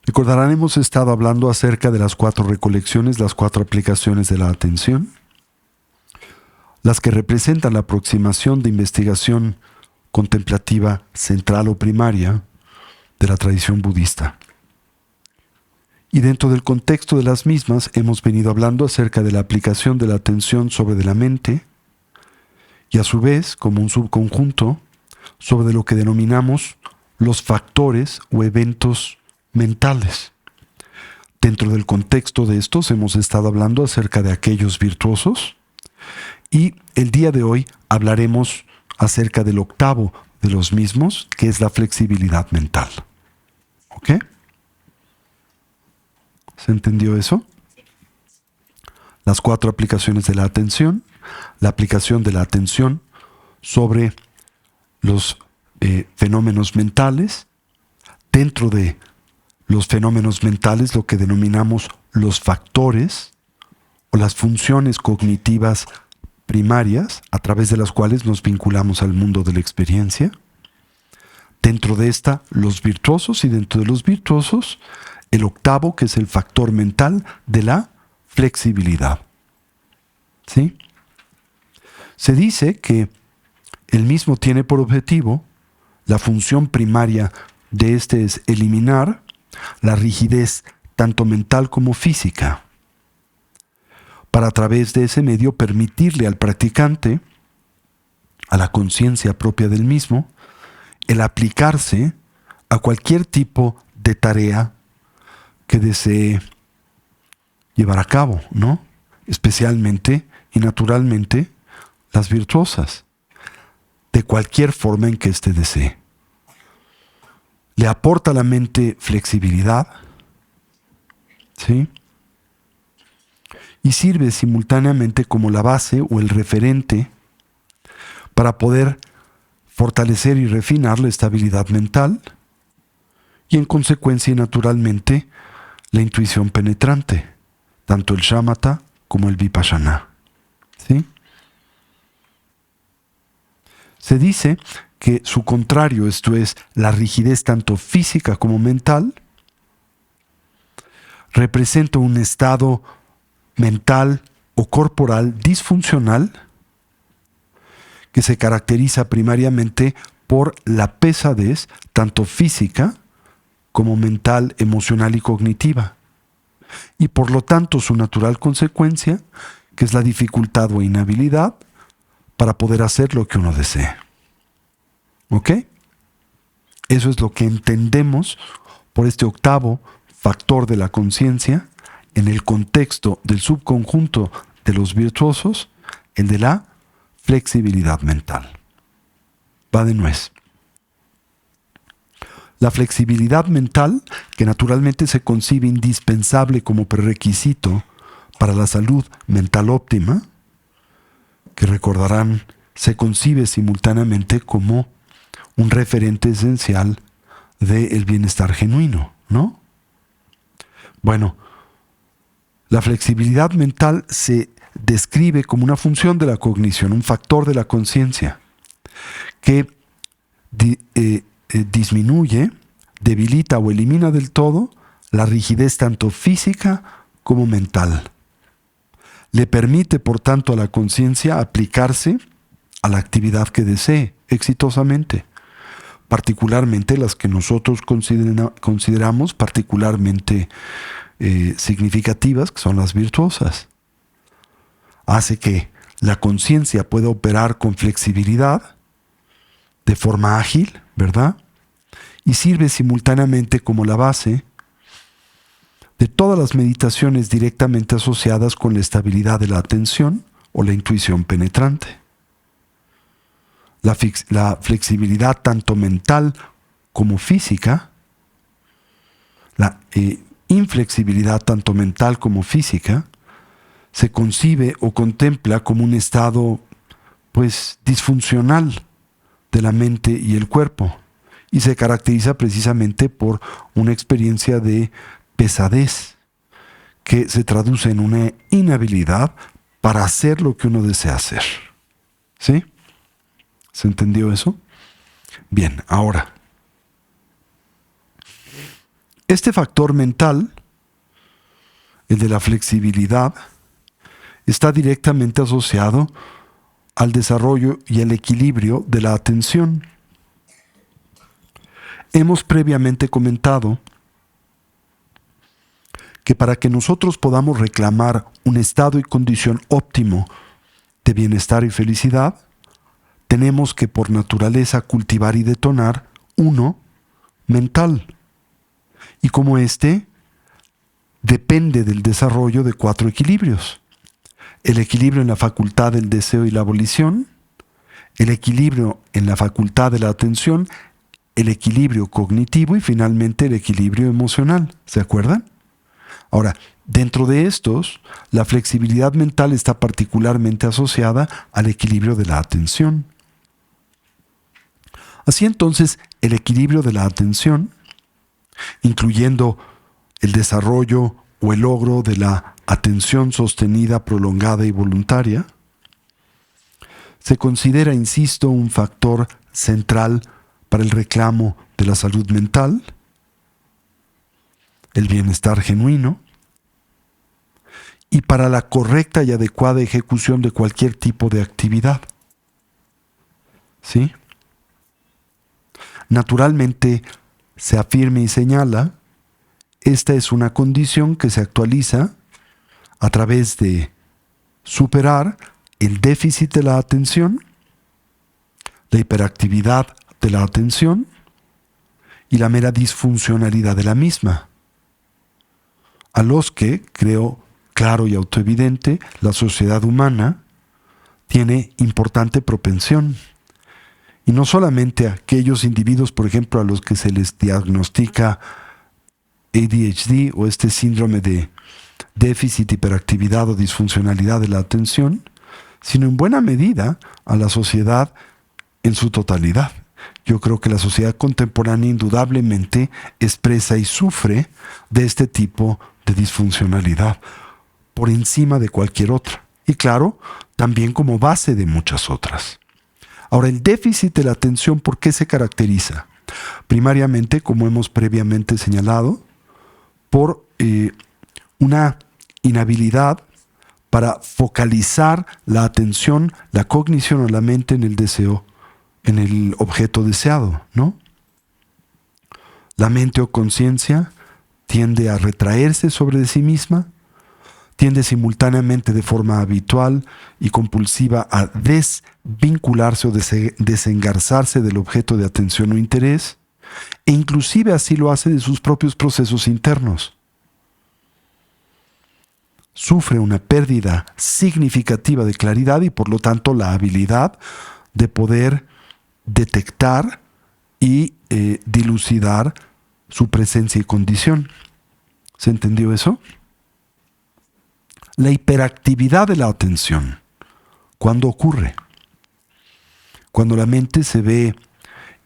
Recordarán, hemos estado hablando acerca de las 4 recolecciones, las 4 aplicaciones de la atención, las que representan la aproximación de investigación contemplativa central o primaria de la tradición budista. Y dentro del contexto de las mismas hemos venido hablando acerca de la aplicación de la atención sobre de la mente y a su vez, como un subconjunto, sobre lo que denominamos los factores o eventos mentales. Dentro del contexto de estos hemos estado hablando acerca de aquellos virtuosos y el día de hoy hablaremos acerca del octavo de los mismos, que es la flexibilidad mental. ¿Ok? ¿Se entendió eso? Las 4 aplicaciones de la atención, la aplicación de la atención sobre los fenómenos mentales, dentro de los fenómenos mentales, lo que denominamos los factores o las funciones cognitivas primarias a través de las cuales nos vinculamos al mundo de la experiencia. Dentro de esta, los virtuosos, y dentro de los virtuosos, el octavo, que es el factor mental de la flexibilidad. ¿Sí? Se dice que el mismo tiene por objetivo, la función primaria de este es eliminar la rigidez tanto mental como física, para a través de ese medio permitirle al practicante, a la conciencia propia del mismo, el aplicarse a cualquier tipo de tarea que desee llevar a cabo, ¿no? Especialmente y naturalmente las virtuosas, de cualquier forma en que éste desee. Le aporta a la mente flexibilidad, ¿sí? Y sirve simultáneamente como la base o el referente para poder fortalecer y refinar la estabilidad mental y en consecuencia y naturalmente la intuición penetrante, tanto el shamatha como el vipassana. ¿Sí? Se dice que su contrario, esto es, la rigidez tanto física como mental, representa un estado mental o corporal disfuncional que se caracteriza primariamente por la pesadez tanto física como mental, emocional y cognitiva, y por lo tanto su natural consecuencia, que es la dificultad o inhabilidad para poder hacer lo que uno desee. ¿Ok? Eso es lo que entendemos por este octavo factor de la conciencia en el contexto del subconjunto de los virtuosos, el de la flexibilidad mental. Va de nuez. La flexibilidad mental, que naturalmente se concibe indispensable como prerequisito para la salud mental óptima, que recordarán se concibe simultáneamente como un referente esencial del bienestar genuino, ¿no? Bueno, la flexibilidad mental se describe como una función de la cognición, un factor de la conciencia, que disminuye, debilita o elimina del todo la rigidez tanto física como mental. Le permite, por tanto, a la conciencia aplicarse a la actividad que desee exitosamente, particularmente las que nosotros consideramos particularmente significativas, que son las virtuosas. Hace que la conciencia pueda operar con flexibilidad, de forma ágil, ¿verdad? Y sirve simultáneamente como la base de todas las meditaciones directamente asociadas con la estabilidad de la atención o la intuición penetrante. La flexibilidad tanto mental como física, la inflexibilidad tanto mental como física, se concibe o contempla como un estado, pues, disfuncional de la mente y el cuerpo, y se caracteriza precisamente por una experiencia de pesadez que se traduce en una inhabilidad para hacer lo que uno desea hacer. ¿Sí? ¿Se entendió eso? Bien, ahora, este factor mental, el de la flexibilidad, está directamente asociado al desarrollo y al equilibrio de la atención. Hemos previamente comentado que para que nosotros podamos reclamar un estado y condición óptimo de bienestar y felicidad, tenemos que por naturaleza cultivar y detonar uno mental. Y como este depende del desarrollo de 4 equilibrios. El equilibrio en la facultad del deseo y la volición, el equilibrio en la facultad de la atención, el equilibrio cognitivo y finalmente el equilibrio emocional. ¿Se acuerdan? Ahora, dentro de estos, la flexibilidad mental está particularmente asociada al equilibrio de la atención. Así entonces, el equilibrio de la atención, incluyendo el desarrollo o el logro de la atención sostenida, prolongada y voluntaria, se considera, insisto, un factor central para el reclamo de la salud mental, el bienestar genuino y para la correcta y adecuada ejecución de cualquier tipo de actividad. ¿Sí? Naturalmente, se afirma y señala, esta es una condición que se actualiza a través de superar el déficit de la atención, la hiperactividad de la atención y la mera disfuncionalidad de la misma, a los que, creo claro y autoevidente, la sociedad humana tiene importante propensión. Y no solamente a aquellos individuos, por ejemplo, a los que se les diagnostica ADHD o este síndrome de déficit, hiperactividad o disfuncionalidad de la atención, sino en buena medida a la sociedad en su totalidad. Yo creo que la sociedad contemporánea indudablemente expresa y sufre de este tipo de disfuncionalidad por encima de cualquier otra. Y claro, también como base de muchas otras. Ahora, el déficit de la atención, ¿por qué se caracteriza? Primariamente, como hemos previamente señalado, por una inhabilidad para focalizar la atención, la cognición o la mente en el deseo, en el objeto deseado, ¿no? La mente o conciencia tiende a retraerse sobre sí misma, tiende simultáneamente de forma habitual y compulsiva a desvincularse o desengarzarse del objeto de atención o interés, e inclusive así lo hace de sus propios procesos internos. Sufre una pérdida significativa de claridad y por lo tanto la habilidad de poder detectar y dilucidar su presencia y condición. ¿Se entendió eso? La hiperactividad de la atención, ¿Cuándo ocurre? Cuando la mente se ve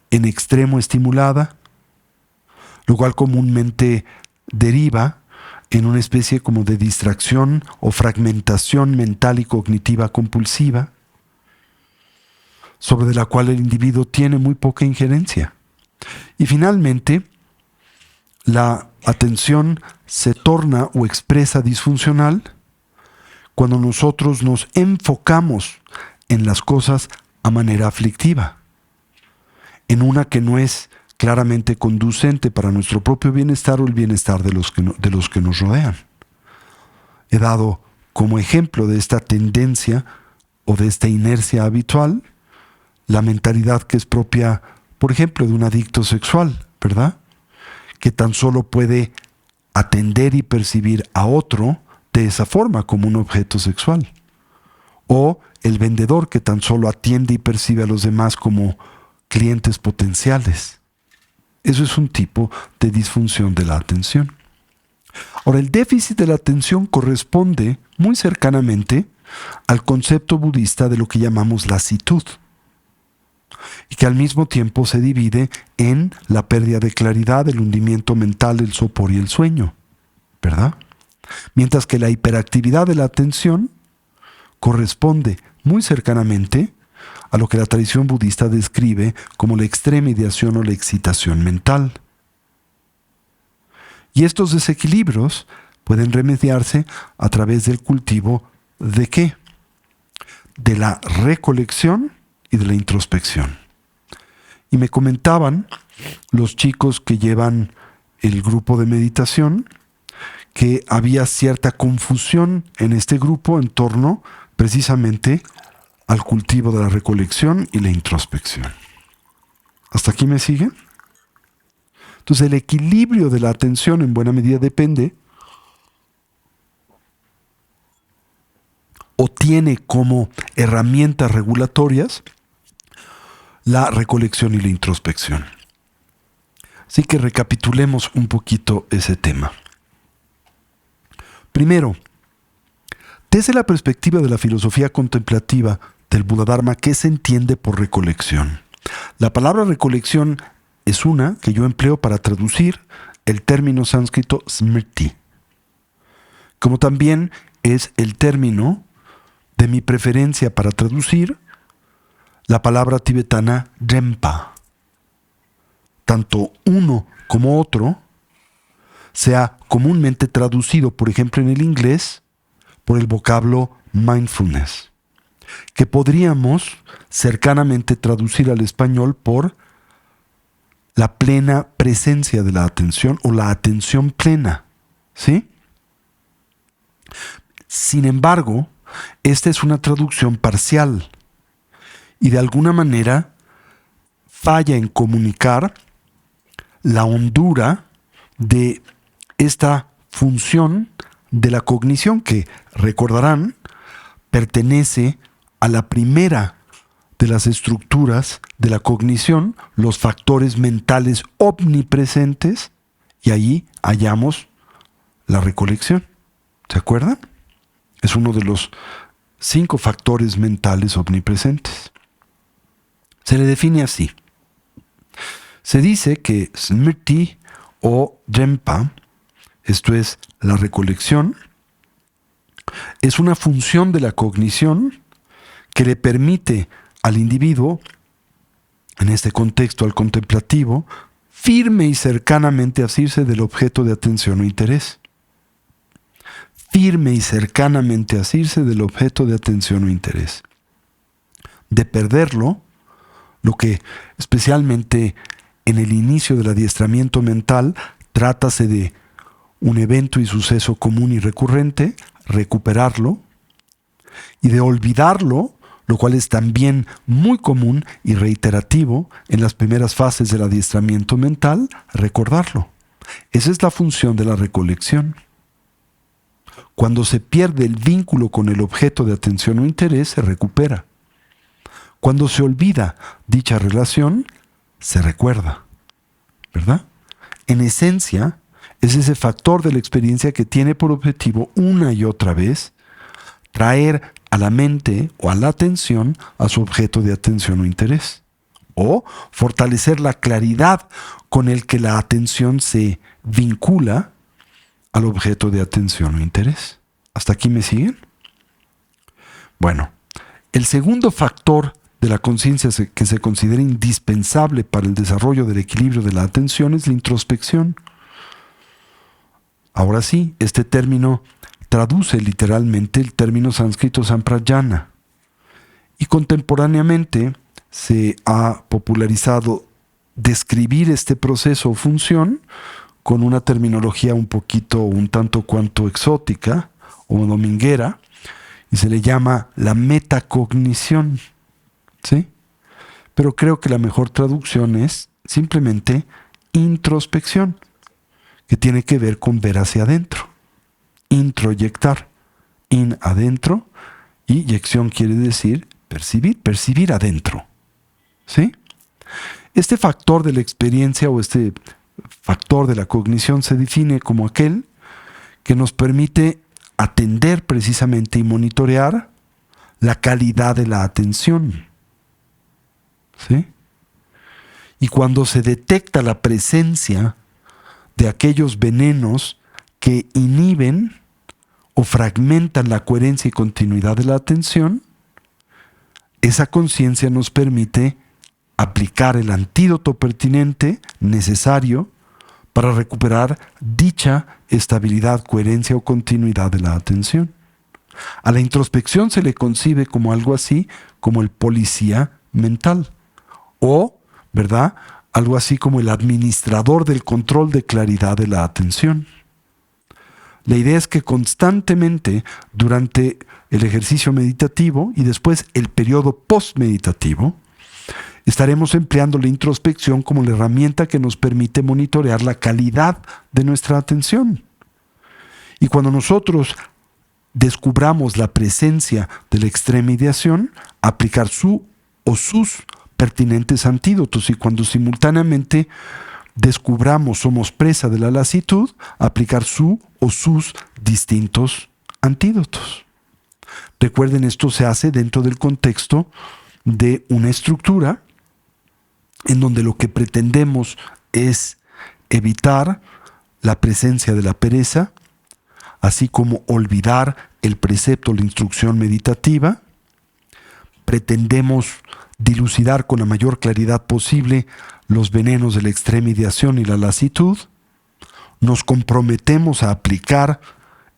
en extremo estimulada, lo cual comúnmente deriva en una especie como de distracción o fragmentación mental y cognitiva compulsiva, sobre la cual el individuo tiene muy poca injerencia. Y finalmente, la atención se torna o expresa disfuncional cuando nosotros nos enfocamos en las cosas a manera aflictiva, en una que no es claramente conducente para nuestro propio bienestar o el bienestar de los que nos rodean. He dado como ejemplo de esta tendencia o de esta inercia habitual la mentalidad que es propia, por ejemplo, de un adicto sexual, ¿verdad? Que tan solo puede atender y percibir a otro de esa forma, como un objeto sexual. O el vendedor que tan solo atiende y percibe a los demás como clientes potenciales. Eso es un tipo de disfunción de la atención. Ahora, el déficit de la atención corresponde muy cercanamente al concepto budista de lo que llamamos lasitud, y que al mismo tiempo se divide en la pérdida de claridad, el hundimiento mental, el sopor y el sueño, ¿verdad? Mientras que la hiperactividad de la atención corresponde muy cercanamente a lo que la tradición budista describe como la extrema ideación o la excitación mental. Y estos desequilibrios pueden remediarse a través del cultivo ¿de qué? De la recolección y de la introspección. Y me comentaban los chicos que llevan el grupo de meditación que había cierta confusión en este grupo en torno precisamente al cultivo de la recolección y la introspección. ¿Hasta aquí me siguen? Entonces el equilibrio de la atención en buena medida depende o tiene como herramientas regulatorias la recolección y la introspección. Así que recapitulemos un poquito ese tema. Primero, desde la perspectiva de la filosofía contemplativa del Buddha-Dharma, ¿qué se entiende por recolección? La palabra recolección es una que yo empleo para traducir el término sánscrito smriti, como también es el término de mi preferencia para traducir la palabra tibetana Rempa. Tanto uno como otro se ha comúnmente traducido, por ejemplo en el inglés, por el vocablo mindfulness, que podríamos cercanamente traducir al español por la plena presencia de la atención o la atención plena, ¿sí? Sin embargo, esta es una traducción parcial y de alguna manera falla en comunicar la hondura de esta función de la cognición que, recordarán, pertenece a la primera de las estructuras de la cognición, los factores mentales omnipresentes, y allí hallamos la recolección. ¿Se acuerdan? Es uno de los 5 factores mentales omnipresentes. Se le define así. Se dice que smriti o rempa, esto es la recolección, es una función de la cognición que le permite al individuo, en este contexto al contemplativo, firme y cercanamente asirse del objeto de atención o interés. Firme y cercanamente asirse del objeto de atención o interés. De perderlo, lo que especialmente en el inicio del adiestramiento mental trátase de un evento y suceso común y recurrente, recuperarlo, y de olvidarlo, lo cual es también muy común y reiterativo en las primeras fases del adiestramiento mental, recordarlo. Esa es la función de la recolección. Cuando se pierde el vínculo con el objeto de atención o interés, se recupera. Cuando se olvida dicha relación, se recuerda, ¿verdad? En esencia, es ese factor de la experiencia que tiene por objetivo una y otra vez traer a la mente o a la atención a su objeto de atención o interés. O fortalecer la claridad con el que la atención se vincula al objeto de atención o interés. ¿Hasta aquí me siguen? Bueno, el segundo factor de la conciencia que se considera indispensable para el desarrollo del equilibrio de la atención es la introspección. Ahora sí, este término traduce literalmente el término sánscrito samprayana. Y contemporáneamente se ha popularizado describir este proceso o función con una terminología un tanto cuanto exótica o dominguera, y se le llama la metacognición, ¿sí? Pero creo que la mejor traducción es simplemente introspección, que tiene que ver con ver hacia adentro, introyectar, in adentro, y yección quiere decir percibir adentro, ¿sí? Este factor de la experiencia o este factor de la cognición se define como aquel que nos permite atender precisamente y monitorear la calidad de la atención, ¿sí? Y cuando se detecta la presencia de aquellos venenos que inhiben o fragmentan la coherencia y continuidad de la atención, esa conciencia nos permite aplicar el antídoto pertinente, necesario, para recuperar dicha estabilidad, coherencia o continuidad de la atención. A la introspección se le concibe como algo así como el policía mental o, ¿verdad?, algo así como el administrador del control de claridad de la atención. La idea es que constantemente durante el ejercicio meditativo y después el periodo post-meditativo, estaremos empleando la introspección como la herramienta que nos permite monitorear la calidad de nuestra atención. Y cuando nosotros descubramos la presencia de la extremidad, aplicar su o sus pertinentes antídotos. Y cuando simultáneamente descubramos, somos presa de la lasitud, aplicar su o sus distintos antídotos. Recuerden, esto se hace dentro del contexto de una estructura en donde lo que pretendemos es evitar la presencia de la pereza, así como olvidar el precepto, la instrucción meditativa. Pretendemos dilucidar con la mayor claridad posible los venenos de la extrema ideación y la lasitud. Nos comprometemos a aplicar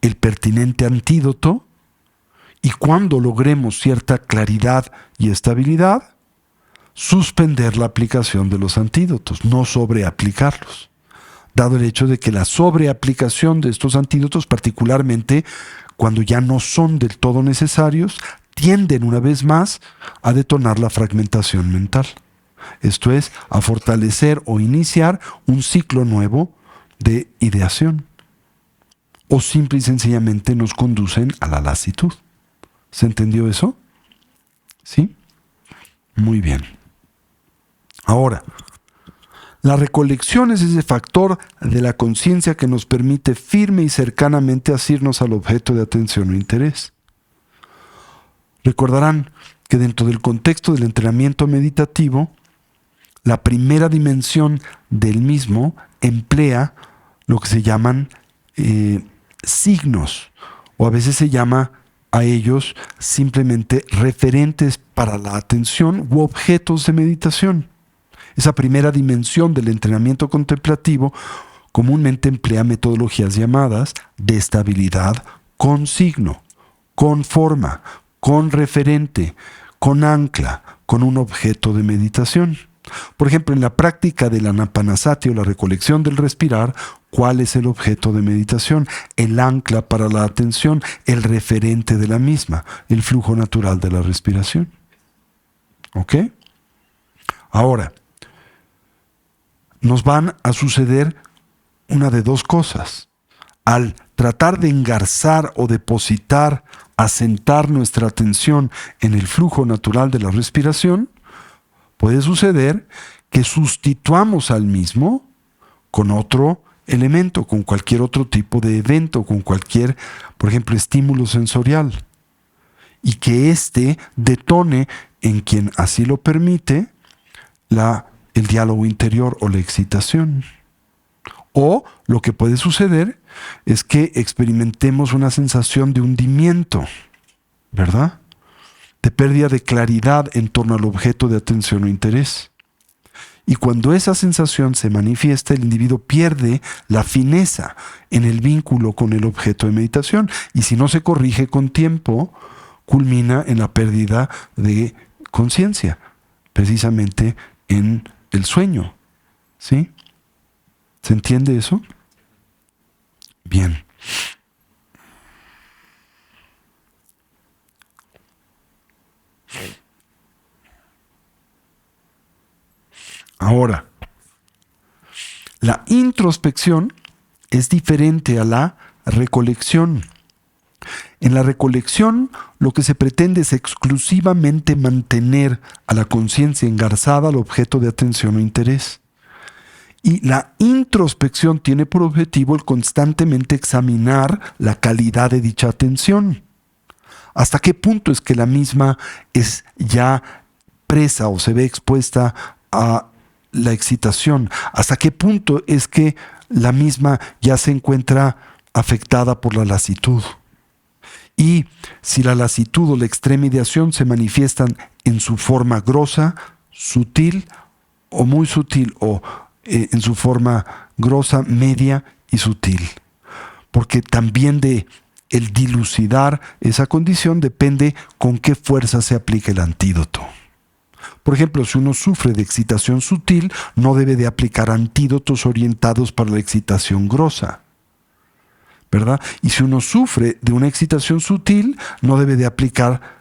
el pertinente antídoto y cuando logremos cierta claridad y estabilidad, suspender la aplicación de los antídotos, no sobreaplicarlos, dado el hecho de que la sobreaplicación de estos antídotos, particularmente cuando ya no son del todo necesarios, tienden una vez más a detonar la fragmentación mental. Esto es, a fortalecer o iniciar un ciclo nuevo de ideación. O simple y sencillamente nos conducen a la lasitud. ¿Se entendió eso? ¿Sí? Muy bien. Ahora, la recolección es ese factor de la conciencia que nos permite firme y cercanamente asirnos al objeto de atención o interés. Recordarán que dentro del contexto del entrenamiento meditativo, la primera dimensión del mismo emplea lo que se llaman signos, o a veces se llama a ellos simplemente referentes para la atención u objetos de meditación. Esa primera dimensión del entrenamiento contemplativo comúnmente emplea metodologías llamadas de estabilidad con signo, con forma, con referente, con ancla, con un objeto de meditación. Por ejemplo, en la práctica del anapanasati o la recolección del respirar, ¿cuál es el objeto de meditación? El ancla para la atención, el referente de la misma, el flujo natural de la respiración. ¿Ok? Ahora, nos van a suceder una de dos cosas. Al tratar de engarzar o depositar, asentar nuestra atención en el flujo natural de la respiración, puede suceder que sustituamos al mismo con otro elemento, con cualquier otro tipo de evento, con cualquier, por ejemplo, estímulo sensorial. y que éste detone en quien así lo permite el diálogo interior o la excitación. O lo que puede suceder es que experimentemos una sensación de hundimiento, ¿verdad? De pérdida de claridad en torno al objeto de atención o interés. Y cuando esa sensación se manifiesta, el individuo pierde la fineza en el vínculo con el objeto de meditación. Y si no se corrige con tiempo, culmina en la pérdida de conciencia, precisamente en el sueño. ¿Sí? ¿Se entiende eso? Bien. Ahora, la introspección es diferente a la recolección. En la recolección, lo que se pretende es exclusivamente mantener a la conciencia engarzada al objeto de atención o interés. Y la introspección tiene por objetivo el constantemente examinar la calidad de dicha atención. ¿Hasta qué punto es que la misma es ya presa o se ve expuesta a la excitación? ¿Hasta qué punto es que la misma ya se encuentra afectada por la lasitud? Y si la lasitud o la extrema ideación se manifiestan en su forma grosa, sutil o muy sutil, o en su forma grosa, media y sutil. Porque también de el dilucidar esa condición depende con qué fuerza se aplica el antídoto. Por ejemplo, si uno sufre de excitación sutil, no debe de aplicar antídotos orientados para la excitación grosa, ¿verdad? Y si uno sufre de una excitación sutil, no debe de aplicar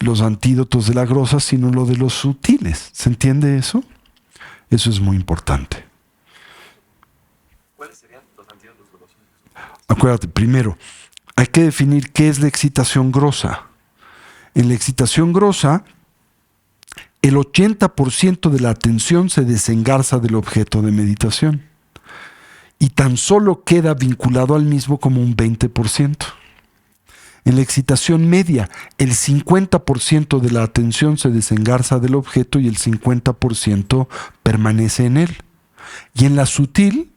los antídotos de la grosa, sino lo de los sutiles. ¿Se entiende eso? Eso es muy importante. ¿Cuáles serían los antídotos grosos? Acuérdate, primero, hay que definir qué es la excitación grosa. En la excitación grosa, el 80% de la atención se desengarza del objeto de meditación y tan solo queda vinculado al mismo como un 20%. En la excitación media, el 50% de la atención se desengarza del objeto y el 50% permanece en él. Y en la sutil,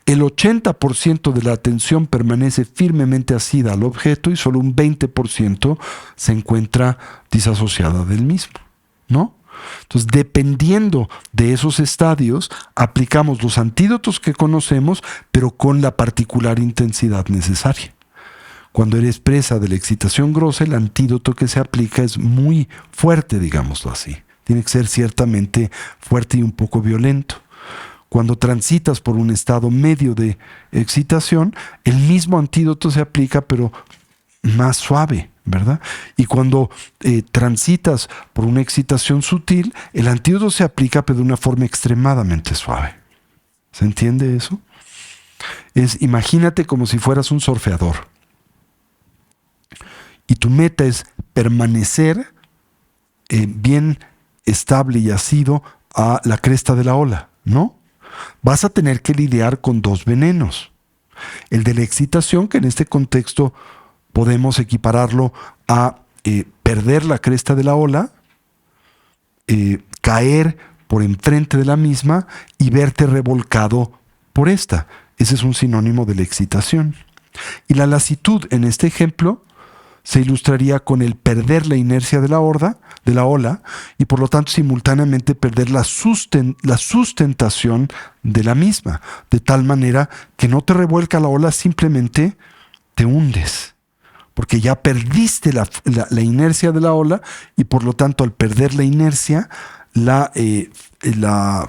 el 80% de la atención permanece firmemente asida al objeto y solo un 20% se encuentra disasociada del mismo, ¿no? Entonces, dependiendo de esos estadios, aplicamos los antídotos que conocemos, pero con la particular intensidad necesaria. Cuando eres presa de la excitación grosa, el antídoto que se aplica es muy fuerte, digámoslo así. Tiene que ser ciertamente fuerte y un poco violento. Cuando transitas por un estado medio de excitación, el mismo antídoto se aplica, pero más suave, ¿verdad? Y cuando transitas por una excitación sutil, el antídoto se aplica, pero de una forma extremadamente suave. ¿Se entiende eso? Imagínate como si fueras un surfeador. Y tu meta es permanecer bien estable y asido a la cresta de la ola, ¿no? Vas a tener que lidiar con dos venenos. El de la excitación, que en este contexto podemos equipararlo a perder la cresta de la ola, caer por enfrente de la misma y verte revolcado por esta. Ese es un sinónimo de la excitación. Y la lasitud, en este ejemplo, se ilustraría con el perder la inercia de la ola, y por lo tanto simultáneamente perder la sustentación de la misma, de tal manera que no te revuelca la ola, simplemente te hundes, porque ya perdiste la inercia de la ola y por lo tanto al perder la inercia, la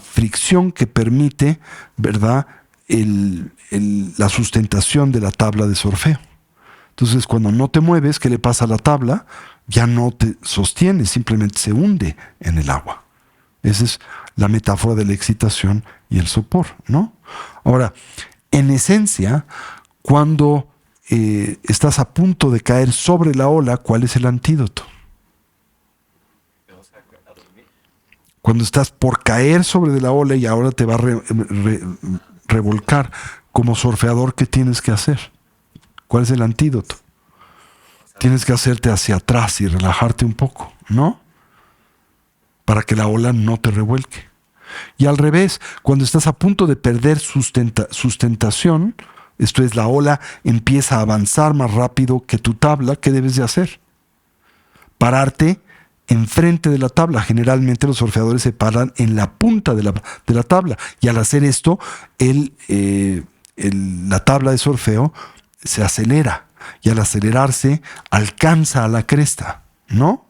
fricción que permite, ¿verdad?, la sustentación de la tabla de solfeo. Entonces, cuando no te mueves, ¿qué le pasa a la tabla? Ya no te sostiene, simplemente se hunde en el agua. Esa es la metáfora de la excitación y el sopor, ¿no? Ahora, en esencia, cuando estás a punto de caer sobre la ola, ¿cuál es el antídoto? Cuando estás por caer sobre la ola y ahora te va a revolcar como surfeador, ¿qué tienes que hacer? ¿Cuál es el antídoto? O Tienes que hacerte hacia atrás y relajarte un poco, ¿no? Para que la ola no te revuelque. Y al revés, cuando estás a punto de perder sustentación, esto es, la ola empieza a avanzar más rápido que tu tabla, ¿qué debes de hacer? Pararte enfrente de la tabla. Generalmente los surfeadores se paran en la punta de la tabla. Y al hacer esto, la tabla de surfeo se acelera. Y al acelerarse, alcanza a la cresta, ¿no?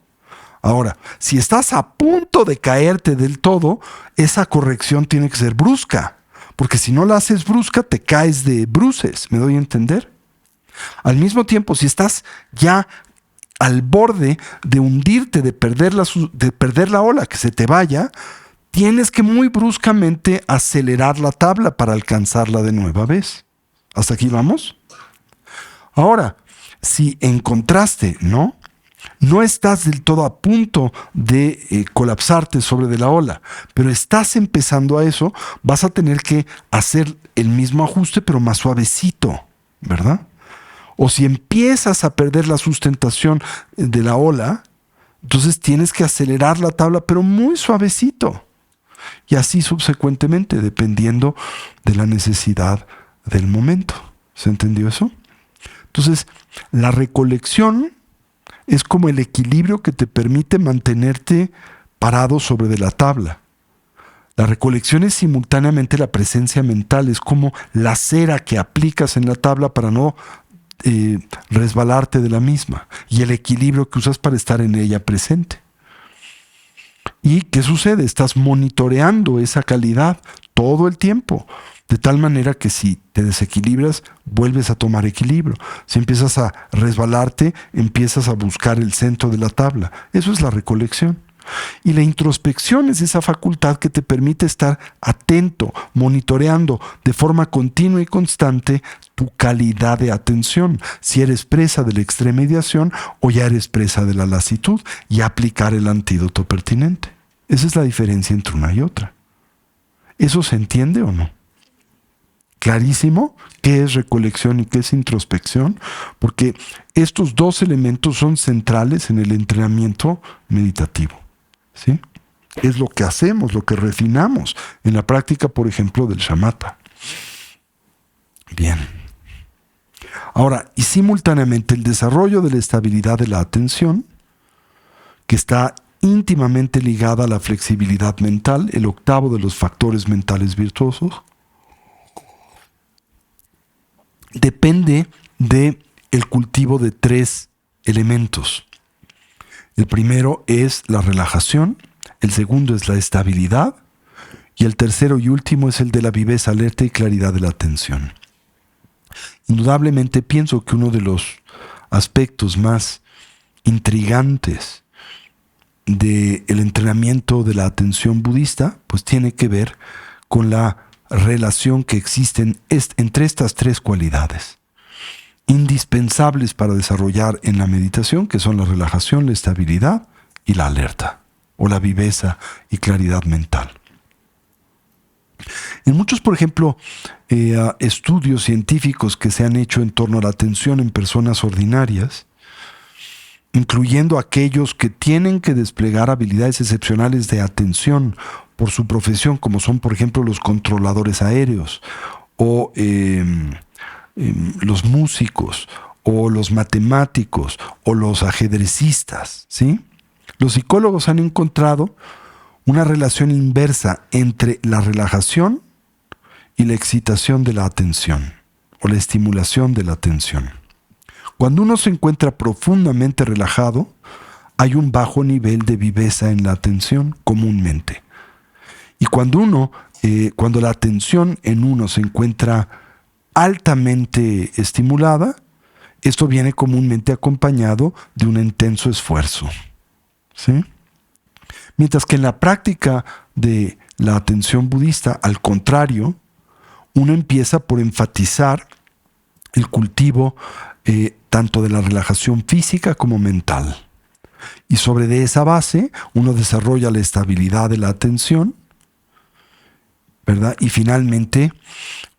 Ahora, si estás a punto de caerte del todo, esa corrección tiene que ser brusca. Porque si no la haces brusca, te caes de bruces. ¿Me doy a entender? Al mismo tiempo, si estás ya al borde de hundirte, de perder la ola, que se te vaya, tienes que muy bruscamente acelerar la tabla para alcanzarla de nueva vez. ¿Hasta aquí vamos? Ahora, si en contraste, no estás del todo a punto de colapsarte sobre de la ola, pero estás empezando a eso, vas a tener que hacer el mismo ajuste, pero más suavecito, ¿verdad? O si empiezas a perder la sustentación de la ola, entonces tienes que acelerar la tabla, pero muy suavecito. Y así subsecuentemente, dependiendo de la necesidad del momento. ¿Se entendió eso? Entonces, la recolección es como el equilibrio que te permite mantenerte parado sobre de la tabla. La recolección es simultáneamente la presencia mental, es como la cera que aplicas en la tabla para no resbalarte de la misma, y el equilibrio que usas para estar en ella presente. ¿Y qué sucede? Estás monitoreando esa calidad todo el tiempo, de tal manera que si te desequilibras, vuelves a tomar equilibrio. Si empiezas a resbalarte, empiezas a buscar el centro de la tabla. Eso es la recolección. Y la introspección es esa facultad que te permite estar atento, monitoreando de forma continua y constante tu calidad de atención, si eres presa de la extremediación o ya eres presa de la lasitud, y aplicar el antídoto pertinente. Esa es la diferencia entre una y otra. ¿Eso se entiende o no? Clarísimo qué es recolección y qué es introspección, porque estos dos elementos son centrales en el entrenamiento meditativo, ¿sí? Es lo que hacemos, lo que refinamos en la práctica, por ejemplo, del shamatha. Bien. Ahora, y simultáneamente el desarrollo de la estabilidad de la atención, que está íntimamente ligada a la flexibilidad mental, el octavo de los factores mentales virtuosos, depende de el cultivo de tres elementos. El primero es la relajación, el segundo es la estabilidad y el tercero y último es el de la viveza, alerta y claridad de la atención. Indudablemente pienso que uno de los aspectos más intrigantes del entrenamiento de la atención budista pues tiene que ver con la relación que existen entre estas tres cualidades indispensables para desarrollar en la meditación, que son la relajación, la estabilidad y la alerta, o la viveza y claridad mental. En muchos, por ejemplo, estudios científicos que se han hecho en torno a la atención en personas ordinarias, incluyendo aquellos que tienen que desplegar habilidades excepcionales de atención por su profesión, como son, por ejemplo, los controladores aéreos, o los músicos, o los matemáticos, o los ajedrecistas, ¿sí? Los psicólogos han encontrado una relación inversa entre la relajación y la excitación de la atención, o la estimulación de la atención. Cuando uno se encuentra profundamente relajado, hay un bajo nivel de viveza en la atención comúnmente. Y cuando la atención en uno se encuentra altamente estimulada, esto viene comúnmente acompañado de un intenso esfuerzo, ¿sí? Mientras que en la práctica de la atención budista, al contrario, uno empieza por enfatizar el cultivo tanto de la relajación física como mental. Y sobre de esa base, uno desarrolla la estabilidad de la atención, ¿verdad? Y finalmente,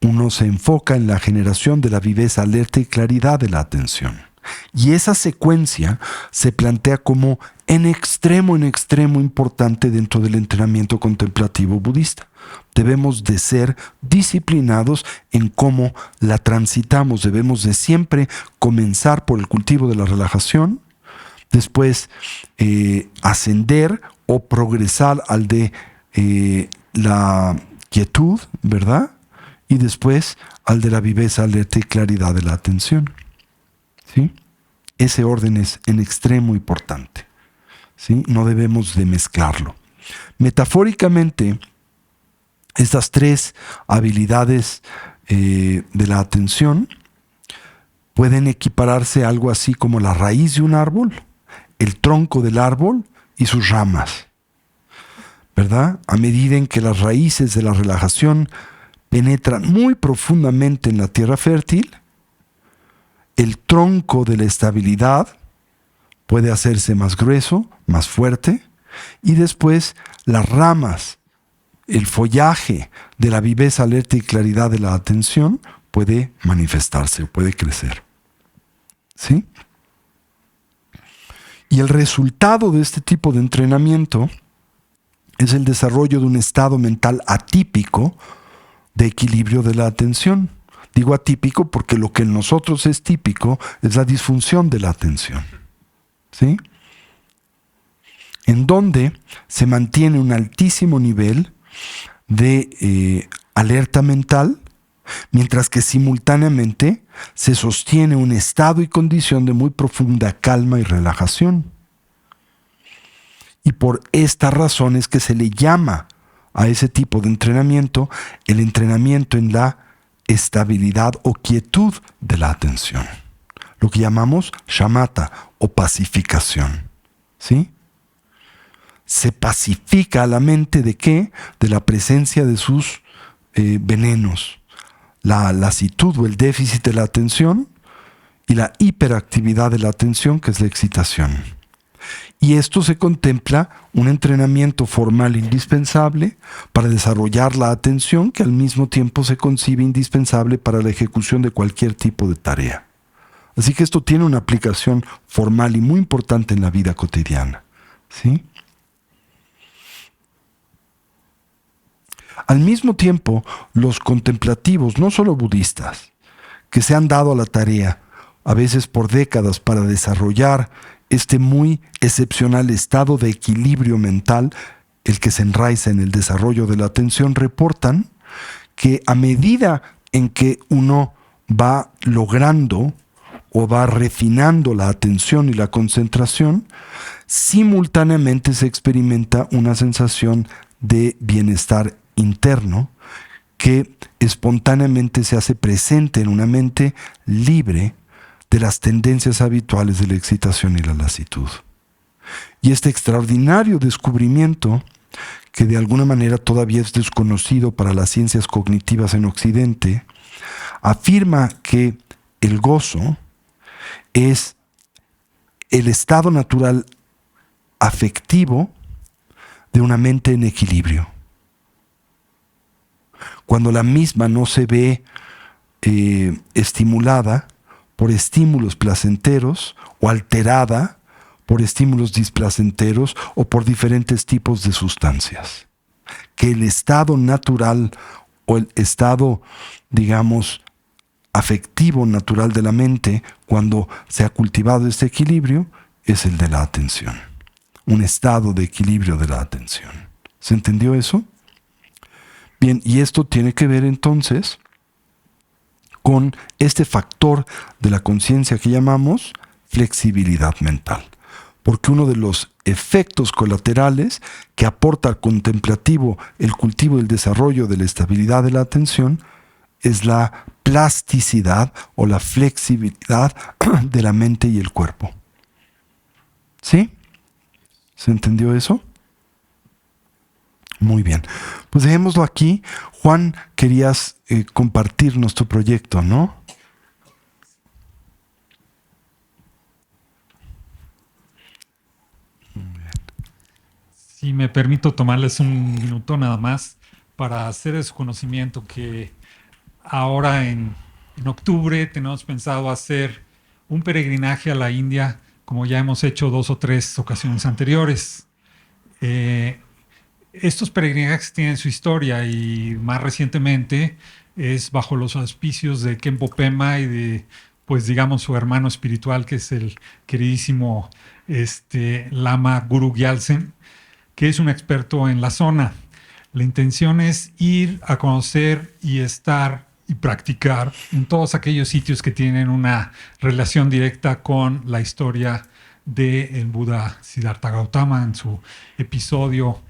uno se enfoca en la generación de la viveza, alerta y claridad de la atención. Y esa secuencia se plantea como en extremo importante dentro del entrenamiento contemplativo budista. Debemos de ser disciplinados en cómo la transitamos. Debemos de siempre comenzar por el cultivo de la relajación, después ascender o progresar al de la quietud, ¿verdad? Y después al de la viveza, alerta y claridad de la atención. ¿Sí? Ese orden es en extremo importante. ¿Sí? No debemos de mezclarlo. Metafóricamente, estas tres habilidades de la atención pueden equipararse a algo así como la raíz de un árbol, el tronco del árbol y sus ramas, ¿verdad? A medida en que las raíces de la relajación penetran muy profundamente en la tierra fértil, el tronco de la estabilidad puede hacerse más grueso, más fuerte, y después las ramas, el follaje de la viveza, alerta y claridad de la atención puede manifestarse, puede crecer. ¿Sí? Y el resultado de este tipo de entrenamiento es el desarrollo de un estado mental atípico de equilibrio de la atención. Digo atípico porque lo que en nosotros es típico es la disfunción de la atención. ¿Sí? En donde se mantiene un altísimo nivel de alerta mental, mientras que simultáneamente se sostiene un estado y condición de muy profunda calma y relajación. Y por esta razón es que se le llama a ese tipo de entrenamiento el entrenamiento en la estabilidad o quietud de la atención, lo que llamamos shamatha o pacificación. ¿Sí? Se pacifica a la mente ¿de qué? De la presencia de sus venenos, la lasitud o el déficit de la atención y la hiperactividad de la atención, que es la excitación. Y esto se contempla un entrenamiento formal indispensable para desarrollar la atención, que al mismo tiempo se concibe indispensable para la ejecución de cualquier tipo de tarea. Así que esto tiene una aplicación formal y muy importante en la vida cotidiana. ¿Sí? Al mismo tiempo, los contemplativos, no solo budistas, que se han dado a la tarea, a veces por décadas, para desarrollar este muy excepcional estado de equilibrio mental, el que se enraiza en el desarrollo de la atención, reportan que a medida en que uno va logrando o va refinando la atención y la concentración, simultáneamente se experimenta una sensación de bienestar interno que espontáneamente se hace presente en una mente libre de las tendencias habituales de la excitación y la lasitud. Y este extraordinario descubrimiento, que de alguna manera todavía es desconocido para las ciencias cognitivas en Occidente, afirma que el gozo es el estado natural afectivo de una mente en equilibrio. Cuando la misma no se ve estimulada por estímulos placenteros o alterada por estímulos displacenteros o por diferentes tipos de sustancias. Que el estado natural o el estado, digamos, afectivo natural de la mente, cuando se ha cultivado este equilibrio, es el de la atención. Un estado de equilibrio de la atención. ¿Se entendió eso? Bien, y esto tiene que ver entonces con este factor de la conciencia que llamamos flexibilidad mental. Porque uno de los efectos colaterales que aporta al contemplativo el cultivo y el desarrollo de la estabilidad de la atención es la plasticidad o la flexibilidad de la mente y el cuerpo. ¿Sí? ¿Se entendió eso? Muy bien. Pues dejémoslo aquí. Juan, querías compartirnos tu proyecto, ¿no? Si me permito tomarles un minuto nada más para hacer de su conocimiento que ahora en octubre tenemos pensado hacer un peregrinaje a la India, como ya hemos hecho 2 o 3 ocasiones anteriores. Estos peregrinajes tienen su historia y más recientemente es bajo los auspicios de Khenpo Pema y de, pues digamos, su hermano espiritual, que es el queridísimo Lama Guru Gyaltsen, que es un experto en la zona. La intención es ir a conocer y estar y practicar en todos aquellos sitios que tienen una relación directa con la historia del Buda Siddhartha Gautama en su episodio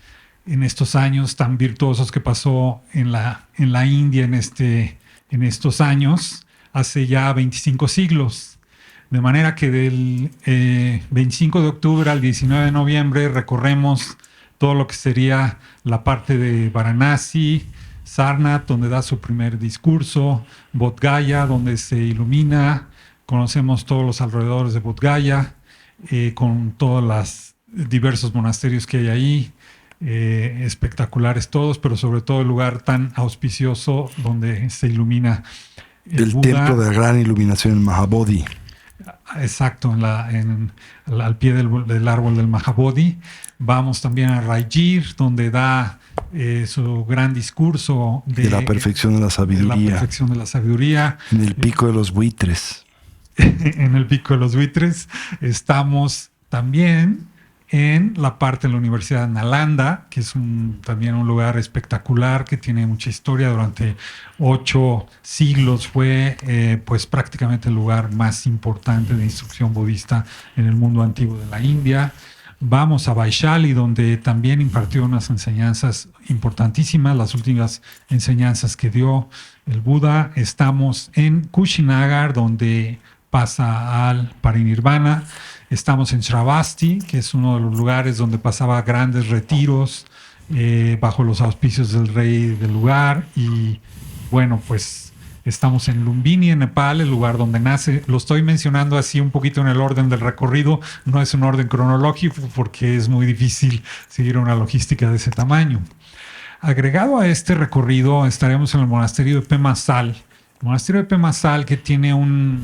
en estos años tan virtuosos que pasó en la India en estos años, hace ya 25 siglos. De manera que del 25 de octubre al 19 de noviembre recorremos todo lo que sería la parte de Varanasi, Sarnath, donde da su primer discurso, Bodh Gaya, donde se ilumina, conocemos todos los alrededores de Bodh Gaya, con todos los diversos monasterios que hay ahí, espectaculares todos, pero sobre todo el lugar tan auspicioso donde se ilumina el Buda. templo de la gran iluminación en Mahabodhi. Exacto, al pie del árbol del Mahabodhi. Vamos también a Rajgir, donde da su gran discurso de la perfección de la sabiduría. De la perfección de la sabiduría. En el pico de los buitres. En el pico de los buitres. Estamos también en la parte de la Universidad de Nalanda, que es también un lugar espectacular que tiene mucha historia. Durante 8 siglos fue pues prácticamente el lugar más importante de instrucción budista en el mundo antiguo de la India. Vamos a Vaishali, donde también impartió unas enseñanzas importantísimas, las últimas enseñanzas que dio el Buda. Estamos en Kushinagar, donde pasa al Parinirvana. Estamos en Shravasti, que es uno de los lugares donde pasaba grandes retiros bajo los auspicios del rey del lugar. Y bueno, pues estamos en Lumbini, en Nepal, el lugar donde nace. Lo estoy mencionando así un poquito en el orden del recorrido. No es un orden cronológico porque es muy difícil seguir una logística de ese tamaño. Agregado a este recorrido, estaremos en el monasterio de Pema Sal. El monasterio de Pema Sal, que tiene un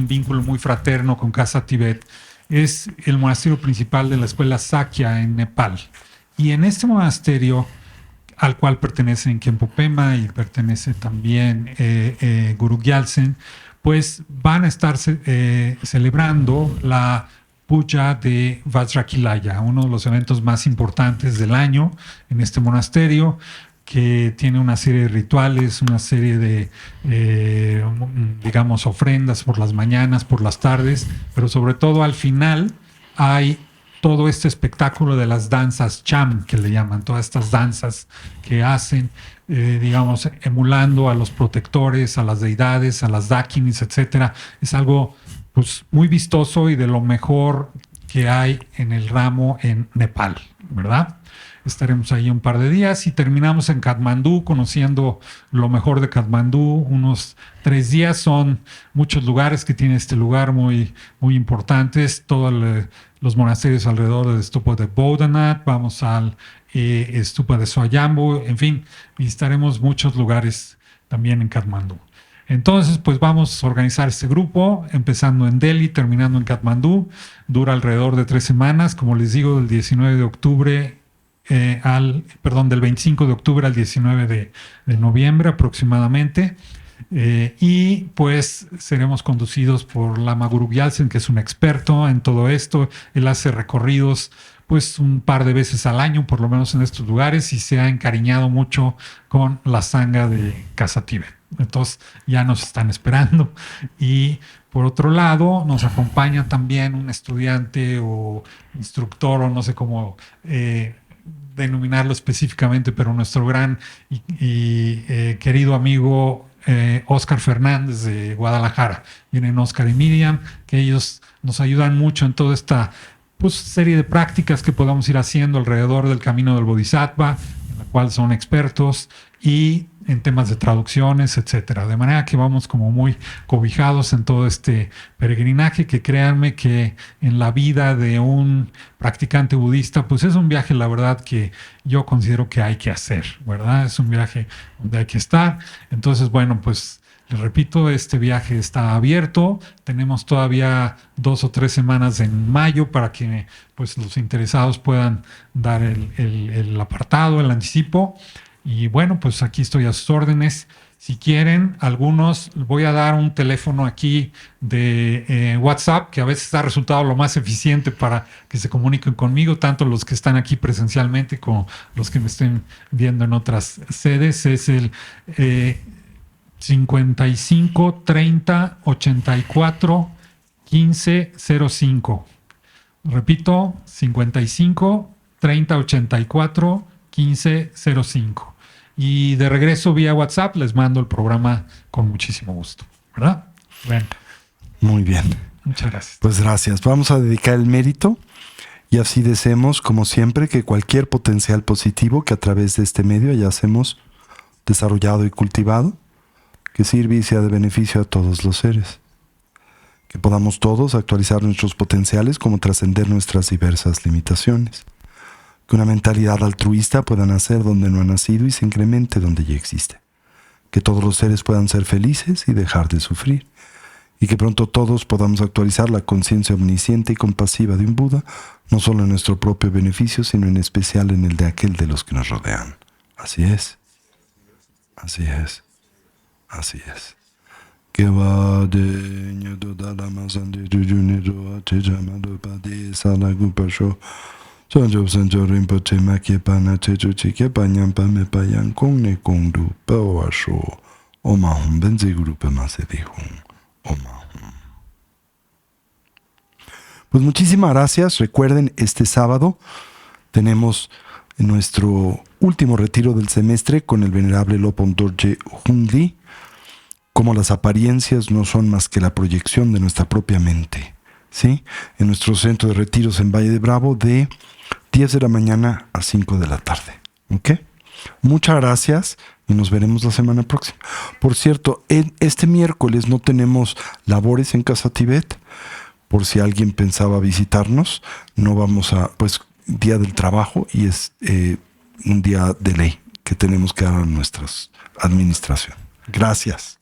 vínculo muy fraterno con Casa Tibet, es el monasterio principal de la escuela Sakya en Nepal. Y en este monasterio, al cual pertenecen Khenpo Pema y pertenece también Guru Gyaltsen, pues van a estar celebrando la puja de Vajrakilaya, uno de los eventos más importantes del año en este monasterio, que tiene una serie de rituales, una serie de, ofrendas por las mañanas, por las tardes, pero sobre todo al final hay todo este espectáculo de las danzas cham, que le llaman, todas estas danzas que hacen, emulando a los protectores, a las deidades, a las dakinis, etc. Es algo pues, muy vistoso y de lo mejor que hay en el ramo en Nepal, ¿verdad? Estaremos ahí un par de días y terminamos en Katmandú, conociendo lo mejor de Katmandú. Unos 3 días, son muchos lugares que tiene este lugar muy, muy importantes. Todos los monasterios alrededor del estupa de Bodhanath, vamos al estupa de Swayambhu, en fin, visitaremos muchos lugares también en Katmandú. Entonces, pues vamos a organizar este grupo, empezando en Delhi, terminando en Katmandú. Dura alrededor de 3 semanas, como les digo, del 19 de octubre del 25 de octubre al 19 de noviembre aproximadamente. Y pues seremos conducidos por Lama Guru Gyaltsen, que es un experto en todo esto. Él hace recorridos pues un par de veces al año, por lo menos en estos lugares, y se ha encariñado mucho con la sangha de Casa Tibet. Entonces ya nos están esperando. Y por otro lado, nos acompaña también un estudiante o instructor, o no sé cómo denominarlo específicamente, pero nuestro gran y querido amigo Oscar Fernández de Guadalajara. Vienen Oscar y Miriam, que ellos nos ayudan mucho en toda esta pues, serie de prácticas que podamos ir haciendo alrededor del camino del Bodhisattva, en la cual son expertos, y en temas de traducciones, etcétera. De manera que vamos como muy cobijados en todo este peregrinaje, que créanme que en la vida de un practicante budista, pues es un viaje, la verdad, que yo considero que hay que hacer, ¿verdad? Es un viaje donde hay que estar. Entonces, bueno, pues Les repito, este viaje está abierto. Tenemos todavía 2 o 3 semanas en mayo para que pues, los interesados puedan dar el apartado, el anticipo. Y bueno, pues aquí estoy a sus órdenes. Si quieren, algunos, voy a dar un teléfono aquí de WhatsApp, que a veces ha resultado lo más eficiente para que se comuniquen conmigo, tanto los que están aquí presencialmente como los que me estén viendo en otras sedes. Es el 55 30 84 15 05. Repito, 55 30 84 15 05. Y de regreso vía WhatsApp les mando el programa con muchísimo gusto, ¿verdad? Bueno. Muy bien. Muchas gracias. Pues gracias. Vamos a dedicar el mérito y así deseemos, como siempre, que cualquier potencial positivo que a través de este medio hayamos desarrollado y cultivado, que sirva y sea de beneficio a todos los seres. Que podamos todos actualizar nuestros potenciales como trascender nuestras diversas limitaciones. Que una mentalidad altruista pueda nacer donde no ha nacido y se incremente donde ya existe. Que todos los seres puedan ser felices y dejar de sufrir. Y que pronto todos podamos actualizar la conciencia omnisciente y compasiva de un Buda, no solo en nuestro propio beneficio, sino en especial en el de aquel de los que nos rodean. Así es. Así es. Así es. Que va de ñodo da la mazan de jujunido a chejamado pa de salagupasho. Sanjo sanjo rinpoche makie pana chechu chike panyan pa me payan kong ne kong du pa washo. Oma hum benzi grupe mase dihun. Oma hum. Pues muchísimas gracias. Recuerden, este sábado tenemos nuestro último retiro del semestre con el venerable Lopon Dorje Hundli, como las apariencias no son más que la proyección de nuestra propia mente, ¿sí? En nuestro centro de retiros en Valle de Bravo de 10 de la mañana a 5 de la tarde. ¿Ok? Muchas gracias y nos veremos la semana próxima. Por cierto, este miércoles no tenemos labores en Casa Tibet. Por si alguien pensaba visitarnos, no vamos a, pues, día del trabajo y es un día de ley que tenemos que dar a nuestra administración. Gracias.